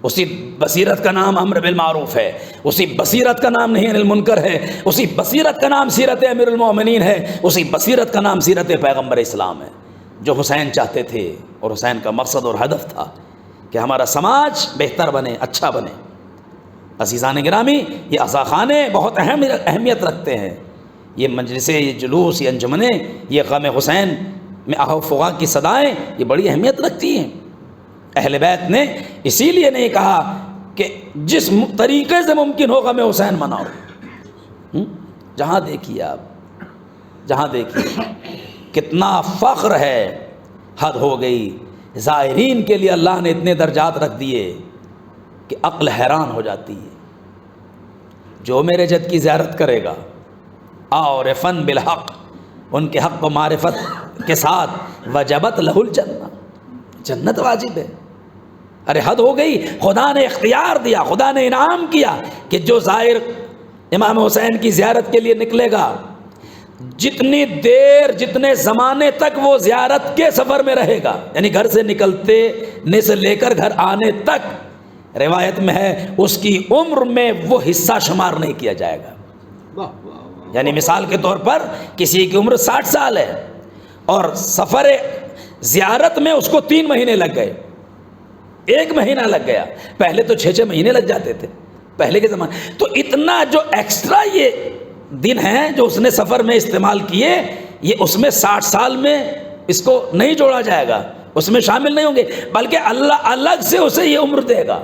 اسی بصیرت کا نام امر بالمعروف ہے، اسی بصیرت کا نام نہی عن المنکر ہے، اسی بصیرت کا نام سیرت امیر المومنین ہے، اسی بصیرت کا نام سیرت پیغمبر اسلام ہے۔ جو حسین چاہتے تھے اور حسین کا مقصد اور ہدف تھا کہ ہمارا سماج بہتر بنے، اچھا بنے۔ عزیزان گرامی، یہ عزاخانے بہت اہمیت رکھتے ہیں، یہ مجلسیں، یہ جلوس، یہ انجمنیں، یہ غم حسین میں آہ و فغاں کی صدائیں، یہ بڑی اہمیت رکھتی ہیں۔ اہل بیت نے اسی لیے نہیں کہا کہ جس طریقے سے ممکن ہو غم حسین مناؤ۔ جہاں دیکھیے آپ، جہاں دیکھیے کتنا فخر ہے، حد ہو گئی۔ زائرین کے لیے اللہ نے اتنے درجات رکھ دیے کہ عقل حیران ہو جاتی ہے۔ جو میرے جد کی زیارت کرے گا عارفاً بالحق، ان کے حق و معرفت کے ساتھ، وجبت لہ الجنہ، جنت واجب ہے۔ ارے حد ہو گئی، خدا نے اختیار دیا، خدا نے انعام کیا کہ جو زائر امام حسین کی زیارت کے لیے نکلے گا، جتنی دیر، جتنے زمانے تک وہ زیارت کے سفر میں رہے گا، یعنی گھر سے نکلتے سے لے کر گھر آنے تک، روایت میں ہے اس کی عمر میں وہ حصہ شمار نہیں کیا جائے گا۔ یعنی مثال کے طور پر کسی کی عمر 60 سال ہے اور سفر زیارت میں اس کو 3 مہینے لگ گئے، 1 مہینہ لگ گیا، پہلے تو 6 مہینے لگ جاتے تھے پہلے کے زمانے۔ تو اتنا جو ایکسٹرا یہ دن ہیں جو اس نے سفر میں استعمال کیے، یہ اس میں 60 سال میں اس کو نہیں جوڑا جائے گا، اس میں شامل نہیں ہوں گے، بلکہ اللہ الگ سے اسے یہ عمر دے گا۔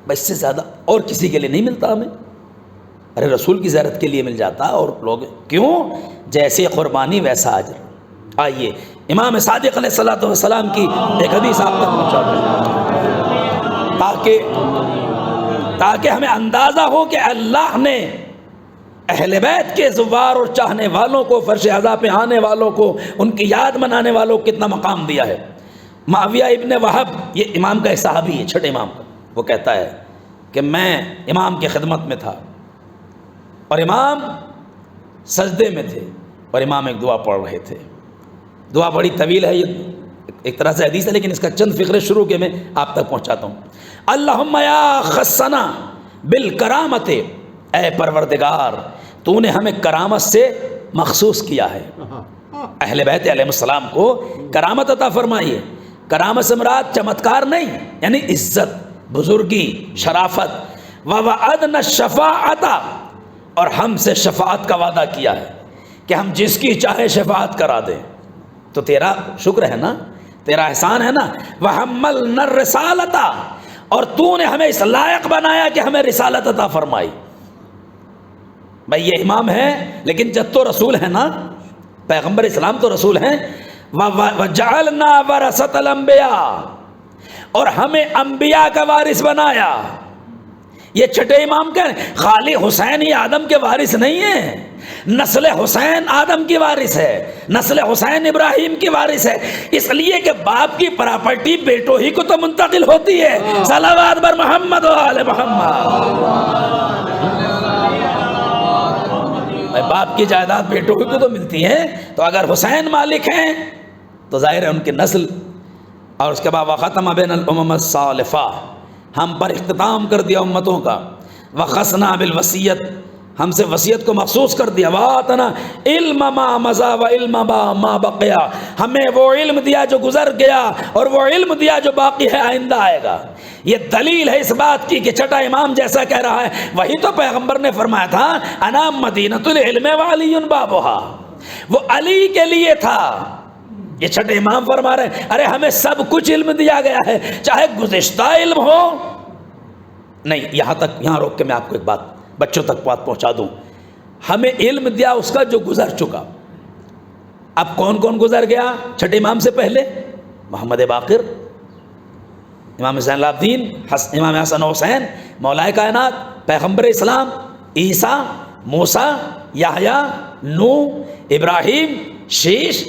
بس اس سے زیادہ اور کسی کے لیے نہیں ملتا ہمیں. ارے رسول کی زیارت کے لیے مل جاتا. اور لوگ کیوں؟ جیسے قربانی ویسا اجر. آئیے امام صادق علیہ الصلوۃ والسلام کی ایک حدیث آپ تک پہنچا دیں تاکہ ہمیں اندازہ ہو کہ اللہ نے اہل بیت کے زوار اور چاہنے والوں کو، فرش اعضاء پہ آنے والوں کو، ان کی یاد منانے والوں کو کتنا مقام دیا ہے. معاویہ ابن وہب، یہ امام کا ایک صحابی ہے، چھٹے امام کا، وہ کہتا ہے کہ میں امام کی خدمت میں تھا اور امام سجدے میں تھے اور امام ایک دعا پڑھ رہے تھے. دعا بڑی طویل ہے، یہ ایک طرح سے حدیث ہے لیکن اس کا چند فقرے شروع کے میں آپ تک پہنچاتا ہوں. اللہم یا خصنا بالکرامت، اے پروردگار تو نے ہمیں کرامت سے مخصوص کیا ہے. اہل بیت علیہ السلام کو کرامت عطا فرمائیے. کرامت سے مراد چمتکار نہیں، یعنی عزت، بزرگی، شرافت. وَوَعَدْنَا الشَّفَاعَةَ، اور ہم سے شفاعت کا وعدہ کیا ہے کہ ہم جس کی چاہے شفاعت کرا دیں. تو تیرا شکر ہے نا، تیرا احسان ہے نا. وَحَمَّلْنَا الرِّسَالَةَ، اور تو نے ہمیں اس لائق بنایا کہ ہمیں رسالت عطا فرمائی. بھائی یہ امام ہے لیکن جب تو رسول ہے نا، پیغمبر اسلام تو رسول ہیں. وَجَعَلْنَا وَرَثَةَ الْأَنْبِيَاءِ، اور ہمیں انبیاء کا وارث بنایا. یہ چھٹے امام کا خالی حسین ہی آدم کے وارث نہیں ہیں، نسل حسین آدم کی وارث ہے، نسل حسین ابراہیم کی وارث ہے. اس لیے کہ باپ کی پراپرٹی بیٹوں ہی کو تو منتقل ہوتی ہے. صلوات بر محمد و آل محمد. باپ کی جائیداد بیٹوں ہی کو تو ملتی ہے. تو اگر حسین مالک ہیں تو ظاہر ہے ان کی نسل. اور اس کے بعد وختم بین الامم السالفہ، ہم پر اختتام کر دیا امتوں کا. وخصنا بالوصیت، ہم سے وصیت کو مخصوص کر دیا. واتنا علم ما مضى و علم ما بقیا، ہمیں وہ علم دیا جو گزر گیا اور وہ علم دیا جو باقی ہے، آئندہ آئے گا. یہ دلیل ہے اس بات کی کہ چھٹا امام جیسا کہہ رہا ہے وہی تو پیغمبر نے فرمایا تھا، انا مدینۃ العلم وعلی بابھا، وہ علی کے لیے تھا. یہ چھٹے امام فرما رہے ہیں ارے ہمیں سب کچھ علم دیا گیا ہے، چاہے گزشتہ علم ہو. نہیں، یہاں تک، یہاں روک کے میں آپ کو ایک بات بچوں تک بات پہنچا دوں. ہمیں علم دیا اس کا جو گزر چکا. اب کون کون گزر گیا چھٹے امام سے پہلے؟ محمد باقر، امام زین العابدین، امام حسن حسین، مولا کائنات، پیغمبر اسلام، عیسیٰ، موسیٰ، یحییٰ، نوح، ابراہیم، شیش،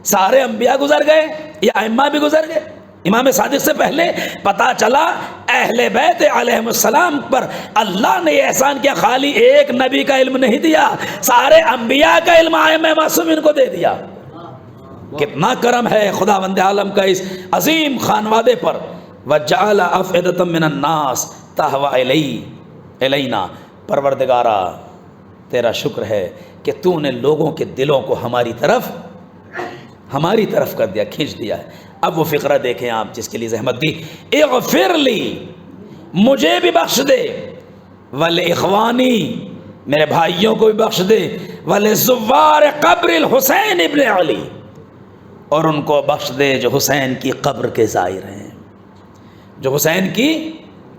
سارے انبیاء گزر گئے. یہ ائمہ بھی گزر گئے. امام صادق سے پہلے پتہ چلا اہل بیت علیہ السلام پر اللہ نے یہ احسان کیا، خالی ایک نبی کا علم نہیں دیا، سارے انبیاء کا علم ائمہ معصومین کو دے دیا. کتنا کرم ہے خداوند عالم کا اس عظیم خانوادے پر. وَجَعَلَ أَفْئِدَةً مِّنَ النَّاسِ تَهْوَىٰ إِلَيْنَا، پروردگارا تیرا شکر ہے کہ تو نے لوگوں کے دلوں کو ہماری طرف کر دیا، کھینچ دیا ہے. اب وہ فقرہ دیکھیں آپ جس کے لیے زحمت دی. اغفر لی، مجھے بھی بخش دے، وَلِإِخْوَانِي، میرے بھائیوں کو بھی بخش دے، وَلِزُوَّارِ قبر الحسین ابن علی، اور ان کو بخش دے جو حسین کی قبر کے زائر ہیں، جو حسین کی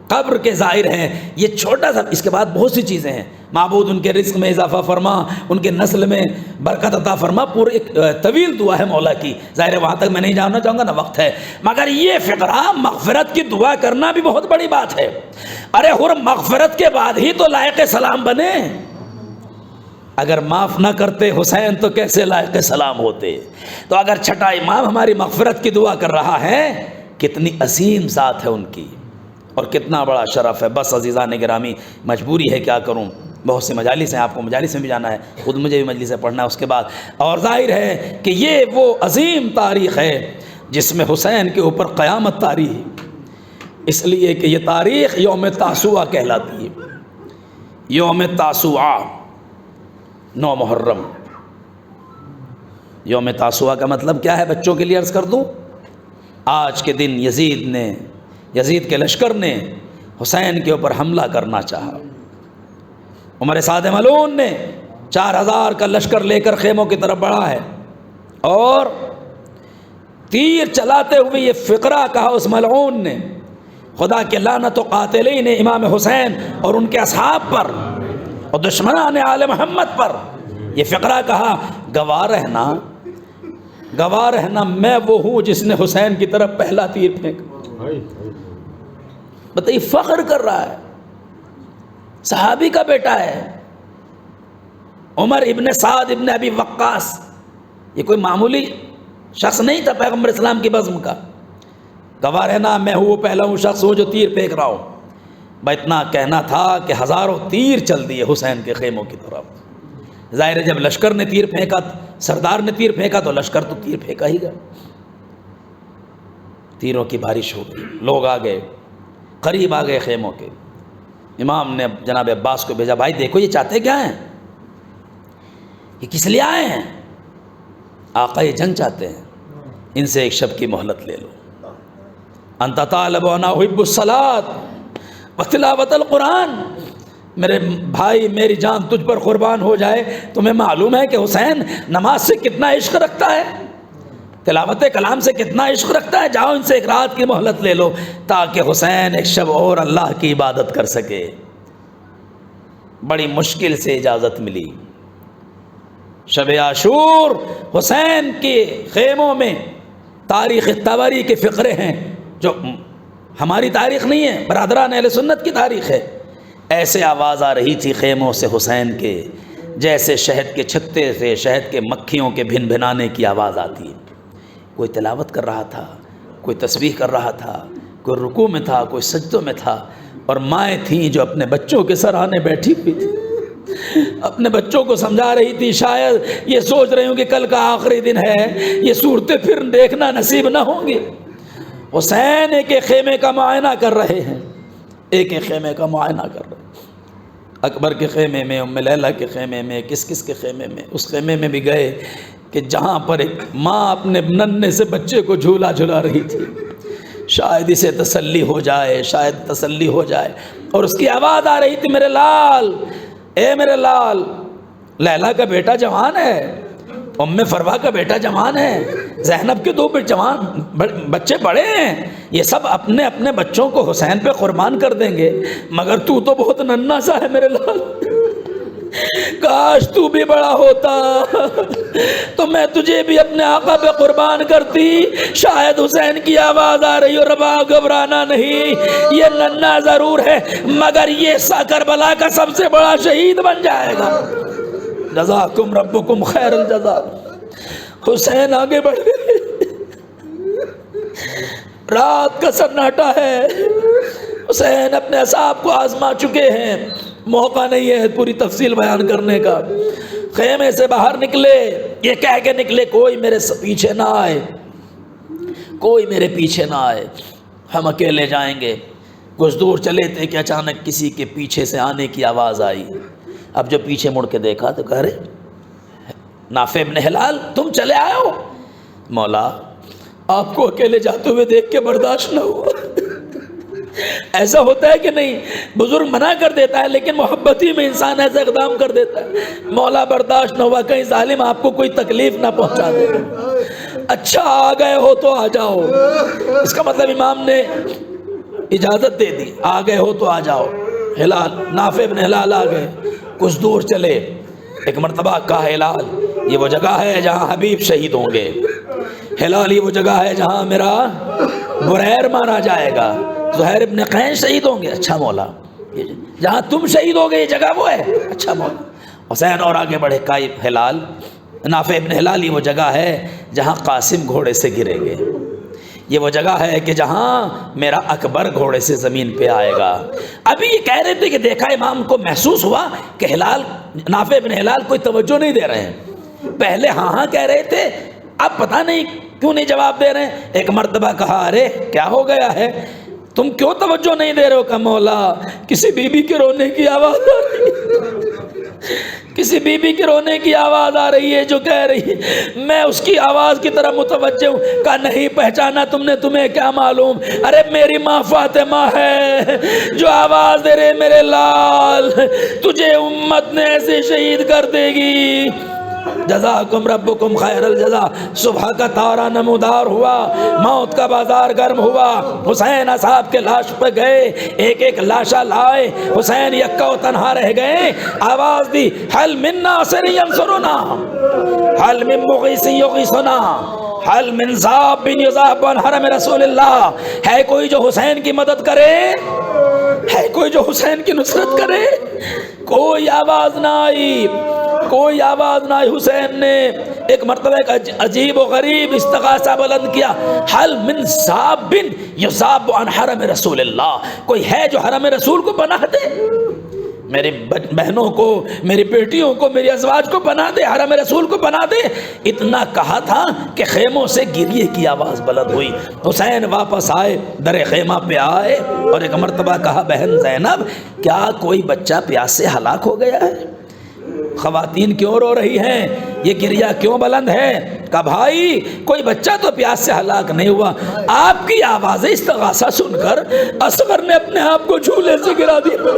قبر کے زائر ہیں. یہ چھوٹا سا، اس کے بعد بہت سی چیزیں ہیں. معبود ان کے رزق میں اضافہ فرما، ان کے نسل میں برکت عطا فرما. پورے ایک طویل دعا ہے مولا کی، ظاہر ہے وہاں تک میں نہیں جاننا چاہوں گا نا، وقت ہے. مگر یہ فقرہ مغفرت کی دعا کرنا بھی بہت بڑی بات ہے. ارے ہر مغفرت کے بعد ہی تو لائق سلام بنے. اگر معاف نہ کرتے حسین تو کیسے لائق سلام ہوتے. تو اگر چھٹا امام ہماری مغفرت کی دعا کر رہا ہے، کتنی عظیم ذات ہے ان کی اور کتنا بڑا شرف ہے. بس عزیزان گرامی، مجبوری ہے، کیا کروں، بہت سی مجالس ہیں، آپ کو مجالس میں بھی جانا ہے، خود مجھے بھی مجلس سے پڑھنا ہے اس کے بعد. اور ظاہر ہے کہ یہ وہ عظیم تاریخ ہے جس میں حسین کے اوپر قیامت تاریخ، اس لیے کہ یہ تاریخ یوم تاسوعہ کہلاتی ہے. یوم تاسوعہ، 9 محرم. یوم تاسوعہ کا مطلب کیا ہے بچوں کے لیے عرض کر دوں. آج کے دن یزید کے لشکر نے حسین کے اوپر حملہ کرنا چاہا. عمر سعد ملعون نے 4000 کا لشکر لے کر خیموں کی طرف بڑھا ہے اور تیر چلاتے ہوئے یہ فقرہ کہا اس ملعون نے خدا کے لعنت و قاتلین امام حسین اور ان کے اصحاب پر اور دشمنان آل محمد پر یہ فقرہ کہا، گواہ رہنا میں وہ ہوں جس نے حسین کی طرف پہلا تیر پھینکا۔ بتائیے، فخر کر رہا ہے، صحابی کا بیٹا ہے، عمر ابن سعد ابن ابی وقاص، یہ کوئی معمولی شخص نہیں تھا پیغمبر اسلام کی بزم کا۔ گواہ رہنا میں وہ پہلا ہوں شخص ہوں جو تیر پھینک رہا ہوں۔ اتنا کہنا تھا کہ ہزاروں تیر چل دیے حسین کے خیموں کی طرف۔ ظاہر ہے جب لشکر نے تیر پھینکا، سردار نے تیر پھینکا تو لشکر تو تیر پھینکا ہی گیا۔ تیروں کی بارش ہو گئی، لوگ آ گئے، قریب آ گئے خیموں کے۔ امام نے جناب عباس کو بھیجا، بھائی دیکھو یہ چاہتے کیا ہیں، یہ کس لیے آئے ہیں؟ آقا یہ جنگ چاہتے ہیں، ان سے ایک شب کی مہلت لے لو۔ انت طالب وانا احب الصلاۃ وتلاوت القرآن، میرے بھائی میری جان تجھ پر قربان ہو جائے، تمہیں معلوم ہے کہ حسین نماز سے کتنا عشق رکھتا ہے، تلاوت کلام سے کتنا عشق رکھتا ہے، جاؤ ان سے ایک رات کی مہلت لے لو تاکہ حسین ایک شب اور اللہ کی عبادت کر سکے۔ بڑی مشکل سے اجازت ملی۔ شب عاشور حسین کے خیموں میں تاریخ طبری کے فقرے ہیں جو ہماری تاریخ نہیں ہے، برادران اہل سنت کی تاریخ ہے۔ ایسے آواز آ رہی تھی خیموں سے حسین کے، جیسے شہد کے چھتے سے شہد کے مکھیوں کے بھن بھنانے کی آواز آتی ہے۔ کوئی تلاوت کر رہا تھا، کوئی تسبیح کر رہا تھا، کوئی رکوع میں تھا، کوئی سجدوں میں تھا، اور مائیں تھیں جو اپنے بچوں کے سرانے بیٹھی ہوئی تھی، اپنے بچوں کو سمجھا رہی تھی، شاید یہ سوچ رہی ہوں کہ کل کا آخری دن ہے، یہ صورتیں پھر دیکھنا نصیب نہ ہوں گی۔ حسین ایک ایک خیمے کا معائنہ کر رہے ہیں، ایک ایک خیمے کا معائنہ کر رہے ہیں۔ اکبر کے خیمے میں، ام لیلہ کے خیمے میں، کس کس کے خیمے میں، اس خیمے میں بھی گئے کہ جہاں پر ایک ماں اپنے ننھے سے بچے کو جھولا جھلا رہی تھی، شاید اسے تسلی ہو جائے، شاید تسلی ہو جائے، اور اس کی آواز آ رہی تھی، میرے لال، اے میرے لال، لیلہ کا بیٹا جوان ہے، ام فروا کا بیٹا جوان ہے، زینب کے دو جوان بچے بڑے ہیں، یہ سب اپنے اپنے بچوں کو حسین پہ قربان کر دیں گے، مگر تو بہت ننھا سا ہے میرے لال، کاش تو بھی بڑا ہوتا تو میں تجھے بھی اپنے آقا پہ قربان کرتی۔ شاید حسین کی آواز آ رہی ہو، ربا گھبرانا نہیں، یہ ننھا ضرور ہے مگر یہ کربلا کا سب سے بڑا شہید بن جائے گا، جزاکم ربکم خیر الجزا۔ حسین آگے بڑھ گئے، رات کا سناٹا ہے، حسین اپنے اصحاب کو آزما چکے ہیں، موقع نہیں ہے پوری تفصیل بیان کرنے کا۔ خیمے سے باہر نکلے، یہ کہہ کے نکلے کوئی میرے پیچھے نہ آئے، کوئی میرے پیچھے نہ آئے، ہم اکیلے جائیں گے۔ کچھ دور چلے تھے کہ اچانک کسی کے پیچھے سے آنے کی آواز آئی۔ اب جب پیچھے مڑ کے دیکھا تو کہہ رہے نافع ابن ہلال تم چلے آئے ہو؟ مولا آپ کو اکیلے جاتے ہوئے دیکھ کے برداشت نہ ہوا۔ ایسا ہوتا ہے کہ نہیں، بزرگ منع کر دیتا ہے لیکن محبتی میں انسان ایسا اقدام کر دیتا ہے۔ مولا برداشت نہ ہوا، کہیں ظالم آپ کو کوئی تکلیف نہ پہنچا دے۔ اچھا آ گئے ہو تو آ جاؤ، اس کا مطلب امام نے اجازت دے دی، آ گئے ہو تو آ جاؤ۔ ہلال، نافع ابن ہلال آ گئے، کچھ دور چلے، ایک مرتبہ کہا ہلال یہ وہ جگہ ہے جہاں حبیب شہید ہوں گے، ہلال یہ وہ جگہ ہے جہاں میرا بریر مارا جائے گا، زہیر ابن قین شہید ہوں گے۔ اچھا مولا، جہاں تم شہید ہو گے یہ جگہ وہ ہے؟ اچھا مولا۔ حسین اور آگے بڑھے، کہا ہلال، نافع ابن ہلال یہ وہ جگہ ہے جہاں قاسم گھوڑے سے گریں گے، یہ وہ جگہ ہے کہ جہاں میرا اکبر گھوڑے سے زمین پہ آئے گا۔ ابھی یہ کہہ رہے تھے کہ دیکھا امام کو محسوس ہوا کہ ہلال، نافع ابن ہلال کوئی توجہ نہیں دے رہے ہیں، پہلے ہاں ہاں کہہ رہے تھے، اب پتہ نہیں کیوں نہیں جواب دے رہے ہیں۔ ایک مرتبہ کہا ارے کیا ہو گیا ہے، تم کیوں توجہ نہیں دے رہے ہو؟ کہ مولا کسی بی بی کے رونے کی آواز آ رہی ہے، کسی بی بی کے رونے کی آواز آ رہی ہے جو کہہ رہی ہے، میں اس کی آواز کی طرف متوجہ ہوں۔ کہا نہیں پہچانا تم نے، تمہیں کیا معلوم، ارے میری ماں فاطمہ ہے جو آواز دے رہے میرے لال تجھے امت نے ایسے شہید کر دے گی۔ جزاکم ربکم خیر الجزا۔ صبح کا تارا نمودار ہوا، موت کا بازار گرم ہوا، حسین اصحاب کے لاش پہ گئے، ایک ایک لاشا لائے، حسین یکا و تنہا رہ گئے، آواز دی حل من ناصر ینصرنا، حل من مغیث یغیثنا، حل من ذاب یذاب عن حرم رسول اللہ، ہے کوئی جو حسین کی مدد کرے، ہے کوئی جو حسین کی نصرت کرے؟ کوئی آواز نہ آئی، کوئی آواز نہ آئی۔ حسین نے ایک مرتبہ ایک عجیب و غریب استغاثہ بلند کیا، حل من ذاب یذاب عن حرم رسول اللہ، کوئی ہے جو حرم رسول کو پناہ دے، میری بہنوں کو، میری بیٹیوں کو، میری ازواج کو بنا دے، حرم رسول کو بنا دے۔ اتنا کہا تھا کہ خیموں سے گریے کی آواز بلند ہوئی۔ حسین واپس آئے، در خیمہ پہ آئے اور ایک مرتبہ کہا بہن زینب کیا کوئی بچہ پیاس سے ہلاک ہو گیا ہے؟ خواتین کیوں رو رہی ہیں؟ یہ گریہ کیوں بلند ہے؟ کہا بھائی کوئی بچہ تو پیاس سے ہلاک نہیں ہوا۔ آپ کی آواز استغاثہ سن کر اصغر نے اپنے آپ کو جھولے سے گرا دیا۔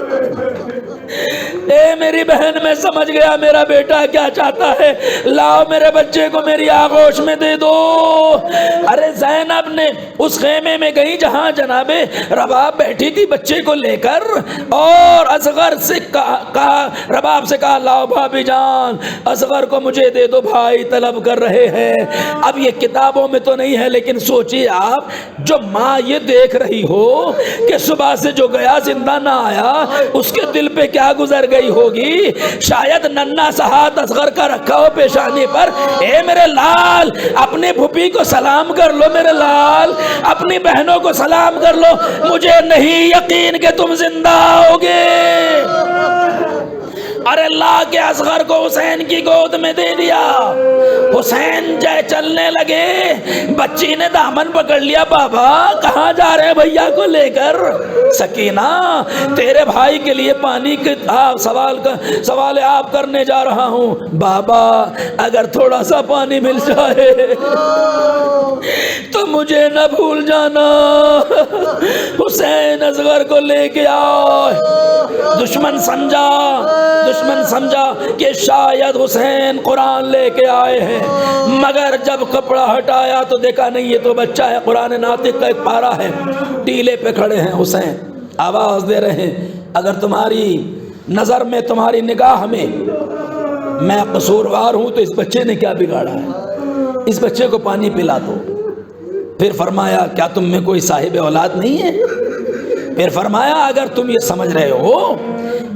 اے میری بہن میں سمجھ گیا میرا بیٹا کیا چاہتا ہے، لاؤ میرے بچے کو میری آغوش میں دے دو۔ ارے زینب نے اس خیمے میں گئی جہاں جناب رباب بیٹھی تھی بچے کو لے کر، اور اصغر سے کہا، رباب سے کہا لاؤ بھابی جان اصغر کو مجھے دے دو، بھائی طلب کر رہے ہیں۔ اب یہ کتابوں میں تو نہیں ہے لیکن سوچیے آپ، جو ماں یہ دیکھ رہی ہو کہ صبح سے جو گیا زندہ نہ آیا، اس کے دل پہ کیا گزر گئی ہوگی؟ شاید ننھا سا ہاتھ اصغر کا رکھا ہو پیشانی پر، اے میرے لال اپنی پھوپھی کو سلام کر لو، میرے لال اپنی بہنوں کو سلام کر لو، مجھے نہیں یقین کہ تم زندہ ہوگے۔ اور اللہ کے اصغر کو حسین کی گود میں دے دیا۔ حسین جائے چلنے لگے، بچی نے دامن پکڑ لیا، بابا کہاں جا رہے ہیں بھیا کو لے کر؟ سکینہ تیرے بھائی کے لیے پانی کے سوال آپ کرنے جا رہا ہوں، بابا اگر تھوڑا سا پانی مل جائے تو مجھے نہ بھول جانا۔ حسین اصغر کو لے کے آئے، دشمن سمجھا کہ شاید حسین قرآن لے کے آئے ہیں، مگر جب کپڑا ہٹایا تو دیکھا نہیں یہ تو بچہ ہے، قرآن ناطق کا ایک پارہ ہے، ٹیلے پہ کھڑے ہیں حسین، آواز دے رہے ہیں اگر تمہاری نظر میں، تمہاری نگاہ میں میں قصوروار ہوں تو اس بچے نے کیا بگاڑا ہے، اس بچے کو پانی پلا دو۔ پھر فرمایا کیا تم میں کوئی صاحب اولاد نہیں ہے؟ پھر فرمایا اگر تم یہ سمجھ رہے ہو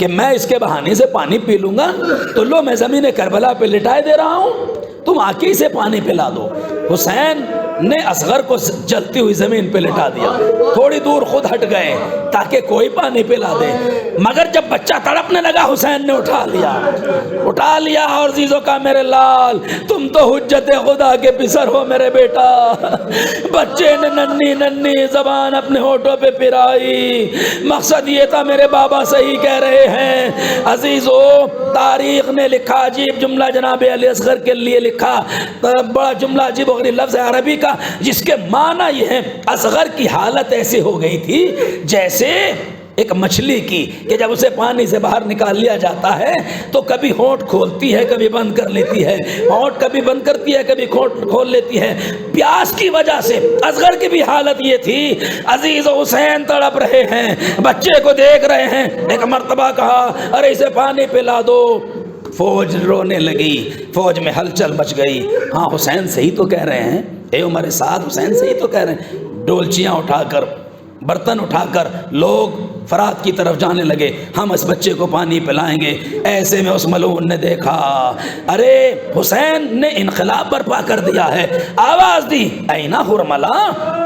کہ میں اس کے بہانے سے پانی پی لوں گا تو لو میں زمین کربلا پہ لٹائے دے رہا ہوں، تم آ کے اسے پانی پلا دو۔ حسین نے اصغر کو جلتی ہوئی زمین پہ لٹا دیا، تھوڑی دور خود ہٹ گئے تاکہ کوئی پانی پلا دے، مگر جب بچہ تڑپنے لگا حسین نے اٹھا لیا اور عزیزوں کا میرے لال تم تو حجت خدا کے پسر ہو میرے بیٹا۔ بچے نے ننھی زبان اپنے ہونٹوں پہ پھرائی، مقصد یہ تھا میرے بابا صحیح کہہ رہے ہیں۔ عزیزو تاریخ نے لکھا عجیب جملہ جناب علی اصغر کے لیے لکھا، بڑا جملہ عجیب و غریب لفظ ہے عربی کا جس کے معنی یہ ہے اصغر کی حالت ایسی ہو گئی تھی جیسے ایک مچھلی کی کہ جب اسے پانی سے باہر نکال لیا جاتا ہے تو کبھی ہونٹ کھولتی ہے کبھی بند کر لیتی ہے، ہونٹ کبھی بند کرتی ہے کبھی کھول لیتی ہے، پیاس کی وجہ سے اصغر کی بھی حالت یہ تھی۔ عزیز و حسین تڑپ رہے ہیں، بچے کو دیکھ رہے ہیں، ایک مرتبہ کہا ارے اسے پانی پلا دو، فوج رونے لگی، فوج میں ہلچل مچ گئی۔ ہاں حسین صحیح تو کہہ رہے ہیں، اے عمر سعد حسین صحیح تو کہہ رہے ہیں۔ ڈولچیاں اٹھا کر، برتن اٹھا کر لوگ فرات کی طرف جانے لگے، ہم اس بچے کو پانی پلائیں گے۔ ایسے میں اس ملعون نے دیکھا ارے حسین نے انقلاب برپا کر دیا ہے، آواز دی اینا حرملہ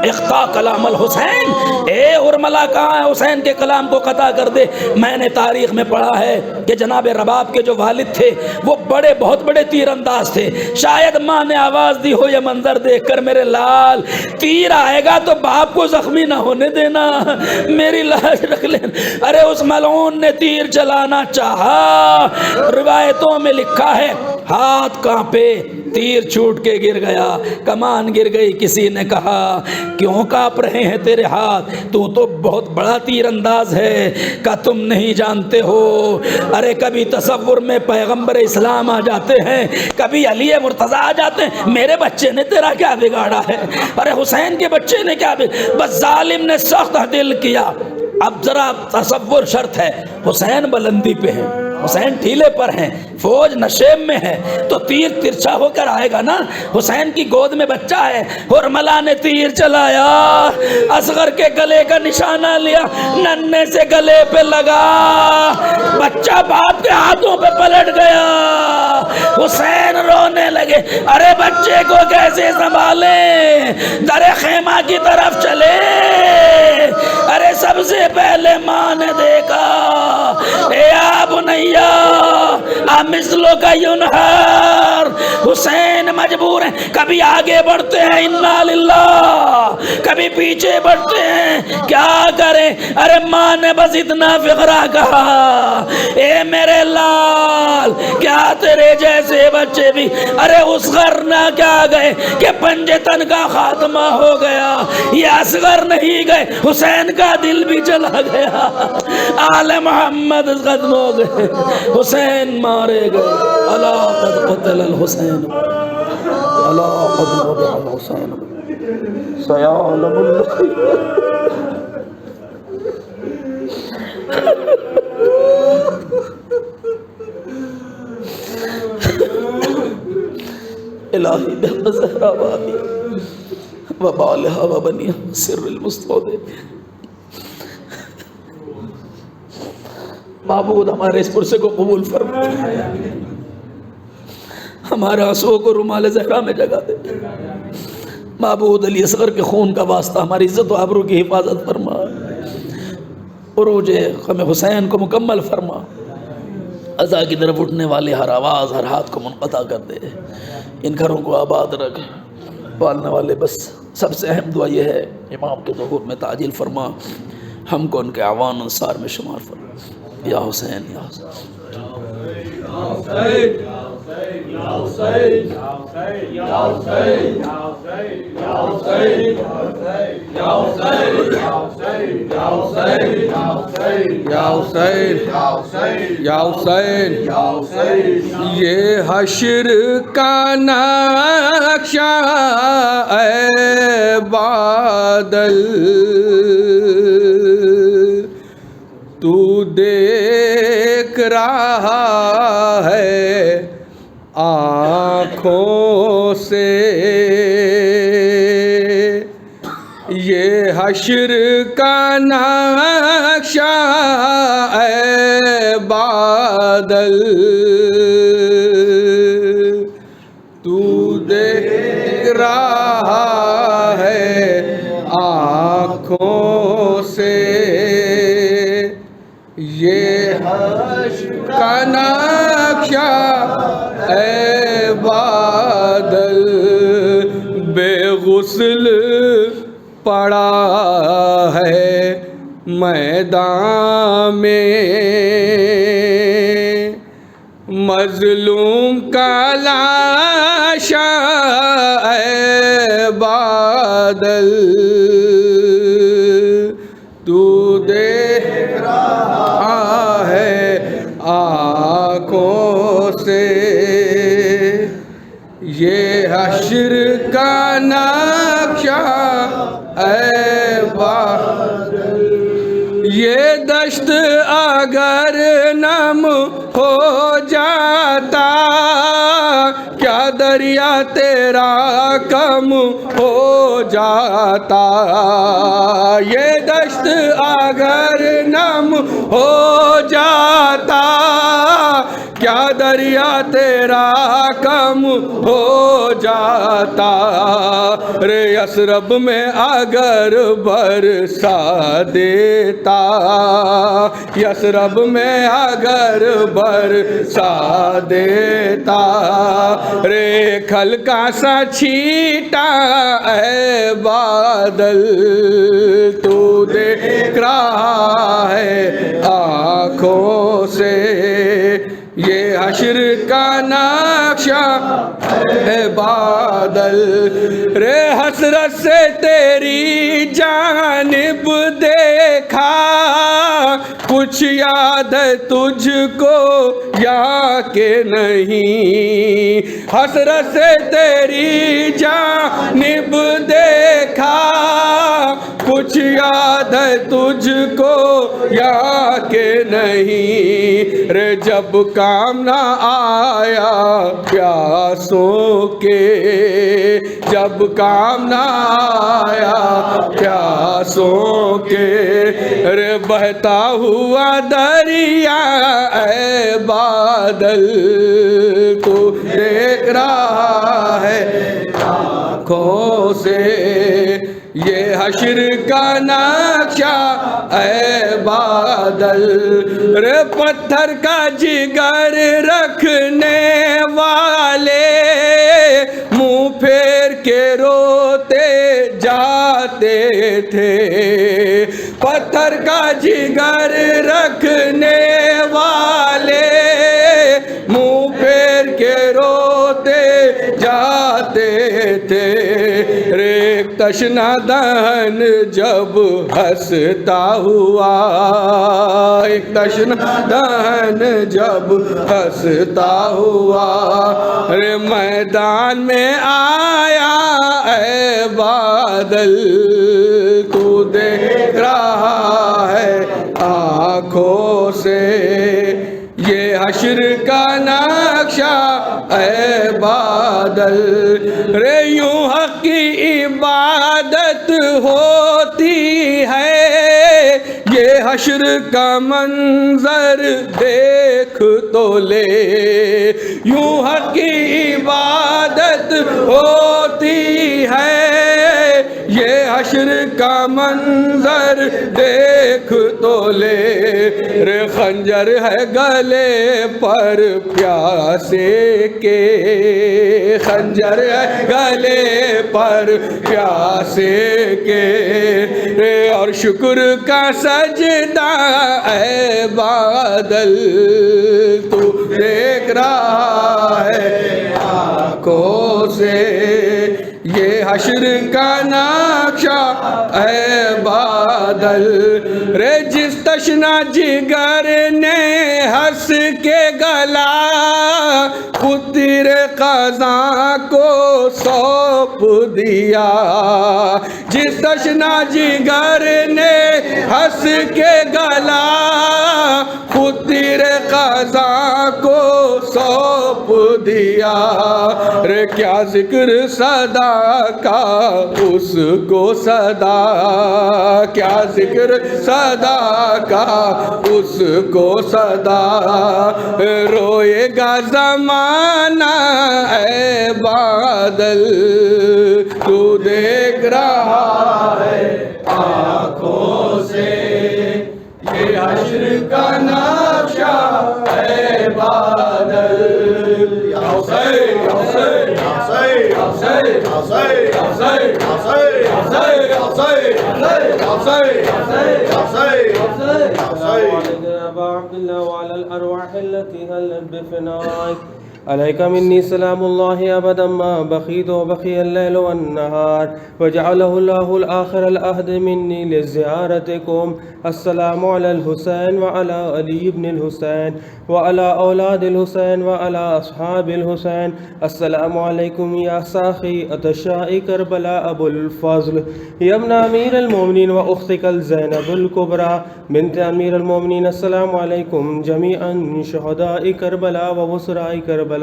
اخطا کلام الحسین، اے حرملہ کہاں ہے، حسین کے کلام کو قطع کر دے۔ میں نے تاریخ میں پڑھا ہے کہ جناب رباب کے جو والد تھے وہ بہت بڑے تیر انداز تھے، شاید ماں نے آواز دی ہو یہ منظر دیکھ کر میرے لال تیر آئے گا تو باپ کو زخمی نہ ہونے دینا، میری لاش رکھ لے۔ ارے اس ملعون نے تیر چلانا چاہا، روایتوں میں لکھا ہے ہاتھ کانپے، تیر چھوٹ کے گر گیا، کمان گر گئی۔ کسی نے کہا کیوں کانپ رہے ہیں تیرے ہاتھ، تو بہت بڑا تیر انداز ہے۔ کہا تم نہیں جانتے ہو، ارے کبھی تصور میں پیغمبر اسلام آ جاتے ہیں، کبھی علی مرتضیٰ آ جاتے ہیں، میرے بچے نے تیرا کیا بگاڑا ہے، ارے حسین کے بچے نے کیا بس ظالم نے سخت دل کیا۔ اب ذرا تصور شرط ہے، حسین بلندی پہ ہیں، حسین ٹھیلے پر ہیں، فوج نشیب میں ہے، تو تیر ترچھا ہو کر آئے گا نا۔ حسین کی گود میں بچہ ہے، حرملہ نے تیر چلایا، اصغر کے گلے کا نشانہ لیا، ننھے سے گلے پہ لگا، بچہ باپ کے ہاتھوں پہ پلٹ گیا۔ حسین رونے لگے، ارے بچے کو کیسے سنبھالیں، در خیمہ کی طرف چلے، ارے سب سے پہلے ماں نے دیکھا، اے بنیا مثلو کا ینہر، حسین مجبور ہیں، کبھی آگے بڑھتے ہیں انا للہ، کبھی پیچھے بڑھتے ہیں، کیا کریں۔ ارے ماں نے بس اتنا فقرہ کہا، اے میرے لال کیا تیرے جیسے بچے بھی ارے اس غر نہ کیا گئے کہ پنجتن کا خاتمہ ہو گیا، یہ اصغر نہیں گئے، حسین کا دل بھی چلا گیا، آل محمد ختم ہو گئے، حسین مارے گئے۔ الا قد قتل الحسین، الا قد ذبح الحسین، سيعلم الہی بحق زہرا بابی وبالہا وبنیہ سر المستودع۔ معبود ہمارے اس پرسے کو قبول فرما، ہمارے آنسوؤں کو رومال زہرا میں جگہ دے۔ معبود علی اصغر کے خون کا واسطہ ہماری عزت و آبرو کی حفاظت فرما، عروج غم حسین کو مکمل فرما، عزا کی طرف اٹھنے والے ہر آواز ہر ہاتھ کو منقطع کر دے، ان گھروں کو آباد رکھ، پالنے والے بس سب سے اہم دعا یہ ہے امام کے ظہور میں تعجیل فرما، ہم کو ان کے اعوان انصار میں شمار فرما۔ یا حسین یا حسین یا حسین، یہ حشر کا نقشہ اے بادل تو دیکھ رہا ہے آنکھوں سے، یہ حشر کا نقشہ اے بادل تو دیکھ رہا ہے آنکھوں سے، یہ حشر کا نقشہ اے بادل بے غسل پڑا ہے میدان میں، مظلوم کا لاشا اے بادل تو دیکھ رہا ہے آنکھوں سے، یہ حشر کا نقشہ اے بادل، یہ دشت اگر نم ہو جاتا کیا دریا تیرا کم ہو جاتا، یہ دشت اگر نم ہو جاتا کیا دریا تیرا کم ہو جاتا، رے یثرب میں اگر برسا دیتا، یثرب میں اگر برسا دیتا، رے کھل کا سا چھیٹا اے بادل تو دیکھ رہا ہے آنکھوں سے، یہ حشر کا نقشہ اے بادل رے حسرت سے تیری جانب دیکھا کچھ یاد ہے تجھ کو یا کہ نہیں حسرت سے تیری جانب دیکھا کچھ یاد ہے تجھ کو یا کہ نہیں رے جب کام نہ آیا پیاسوں کے جب کام نہ آیا پیاسوں کے رے بہتا ہوا دریا اے بادل تو دیکھ رہا ہے آنکھوں سے یہ حشر کا نقشہ اے بادل رے پتھر کا جگر رکھنے والے منہ پھیر کے روتے جاتے تھے پتھر کا جگر رکھنے والے منہ پھیر کے روتے جاتے تھے ایک تشنا دہن جب ہنستا ہوا ایک تشنا دہن جب ہنستا ہوا رے میدان میں آیا اے بادل تو دیکھ رہا ہے آنکھوں سے یہ حشر کا نقشہ اے بادل رے یوں حق کی عبادت ہوتی ہے یہ حشر کا منظر دیکھ تو لے یوں حق کی عبادت ہوتی ہے یہ حشر کا منظر دیکھ تو لے رے خنجر ہے گلے پر پیاسے کے خنجر ہے گلے پر پیاسے کے رے اور شکر کا سجدہ اے بادل تو دیکھ رہا ہے آنکھوں سے یہ حشر کا نقشہ اے بادل رے جس تشنا جگر نے ہنس کے گلا خود تیرے قضا کو سونپ دیا جس تشنا جگر نے ہنس کے گلا خود تیرے قضا کو سونپ دیا رے کیا ذکر صدا کا اس کو صدا کیا ذکر صدا کا اس کو صدا روئے گا زمانہ اے بادل تو دیکھ رہا ہے آنکھوں سے یہ حشر کا نقشہ اے بادل یا حسین یا حسین یا حسین یا حسین یا حسین یا حسین یا حسین یا حسین یا حسین یا حسین يا أبا عبد الله وعلى الأرواح التي هلت بفنائك عليك مني سلام الله أبدا ما بقيت وبقي الليل والنهار وجعله الله الآخر الأهد مني لزيارتكم السلام على الحسين وعلى علي بن الحسين وعلى أولاد الحسين وعلى أصحاب الحسين السلام عليكم يا ساخي أتشاء كربلاء أبو الفضل يا ابن أمير المؤمنين وأختك الزينب الكبرى بنت أمير المؤمنين السلام عليكم جميعا شهداء كربلاء وبصراء كربلاء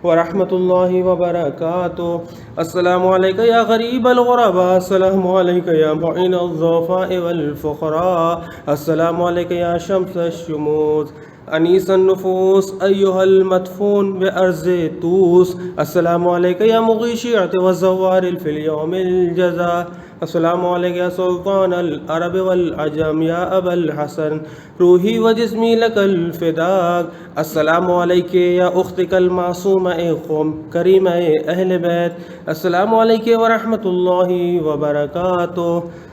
ورحمة الله وبركاته السلام عليك يا غريب الغرباء السلام عليك يا معين الضعفاء والفقراء السلام عليك يا شمس الشموس أنيس النفوس أيها المدفون بأرض توس السلام عليك يا مغي الشيعة والزوار في اليوم الجزاء السلام علیک یا سلطان العرب والعجم یا ابا الحسن روحی و جسمی لک الفداک السلام علیک یا اختک المعصومہ قوم کریمہ اہل بیت السلام علیک ورحمۃ اللہ وبرکاتہ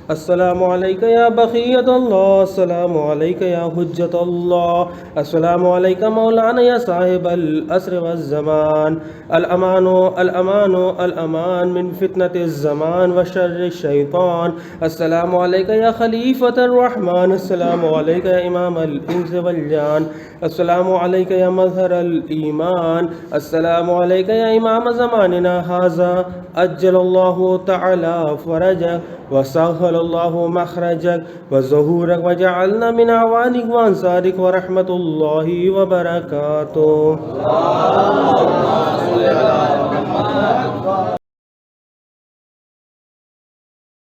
السلام علیک یا بقیت اللہ السلام علیک یا حجت اللہ السلام علیک مولانا یا صاحب العصر والزمان الامان الامان الامان من فتنة الزمان وشر الشیطان السلام علیک یا خلیفۃ الرحمن السلام علیک یا امام الانس والجان السلام علیک یا مظہر الایمان السلام علیک یا امام زماننا ھذا اجل اللہ تعالی فرجک وسهل الله مخرجك وظهورك وجعلنا من اعوانك وانصارك ورحمة الله وبركاته.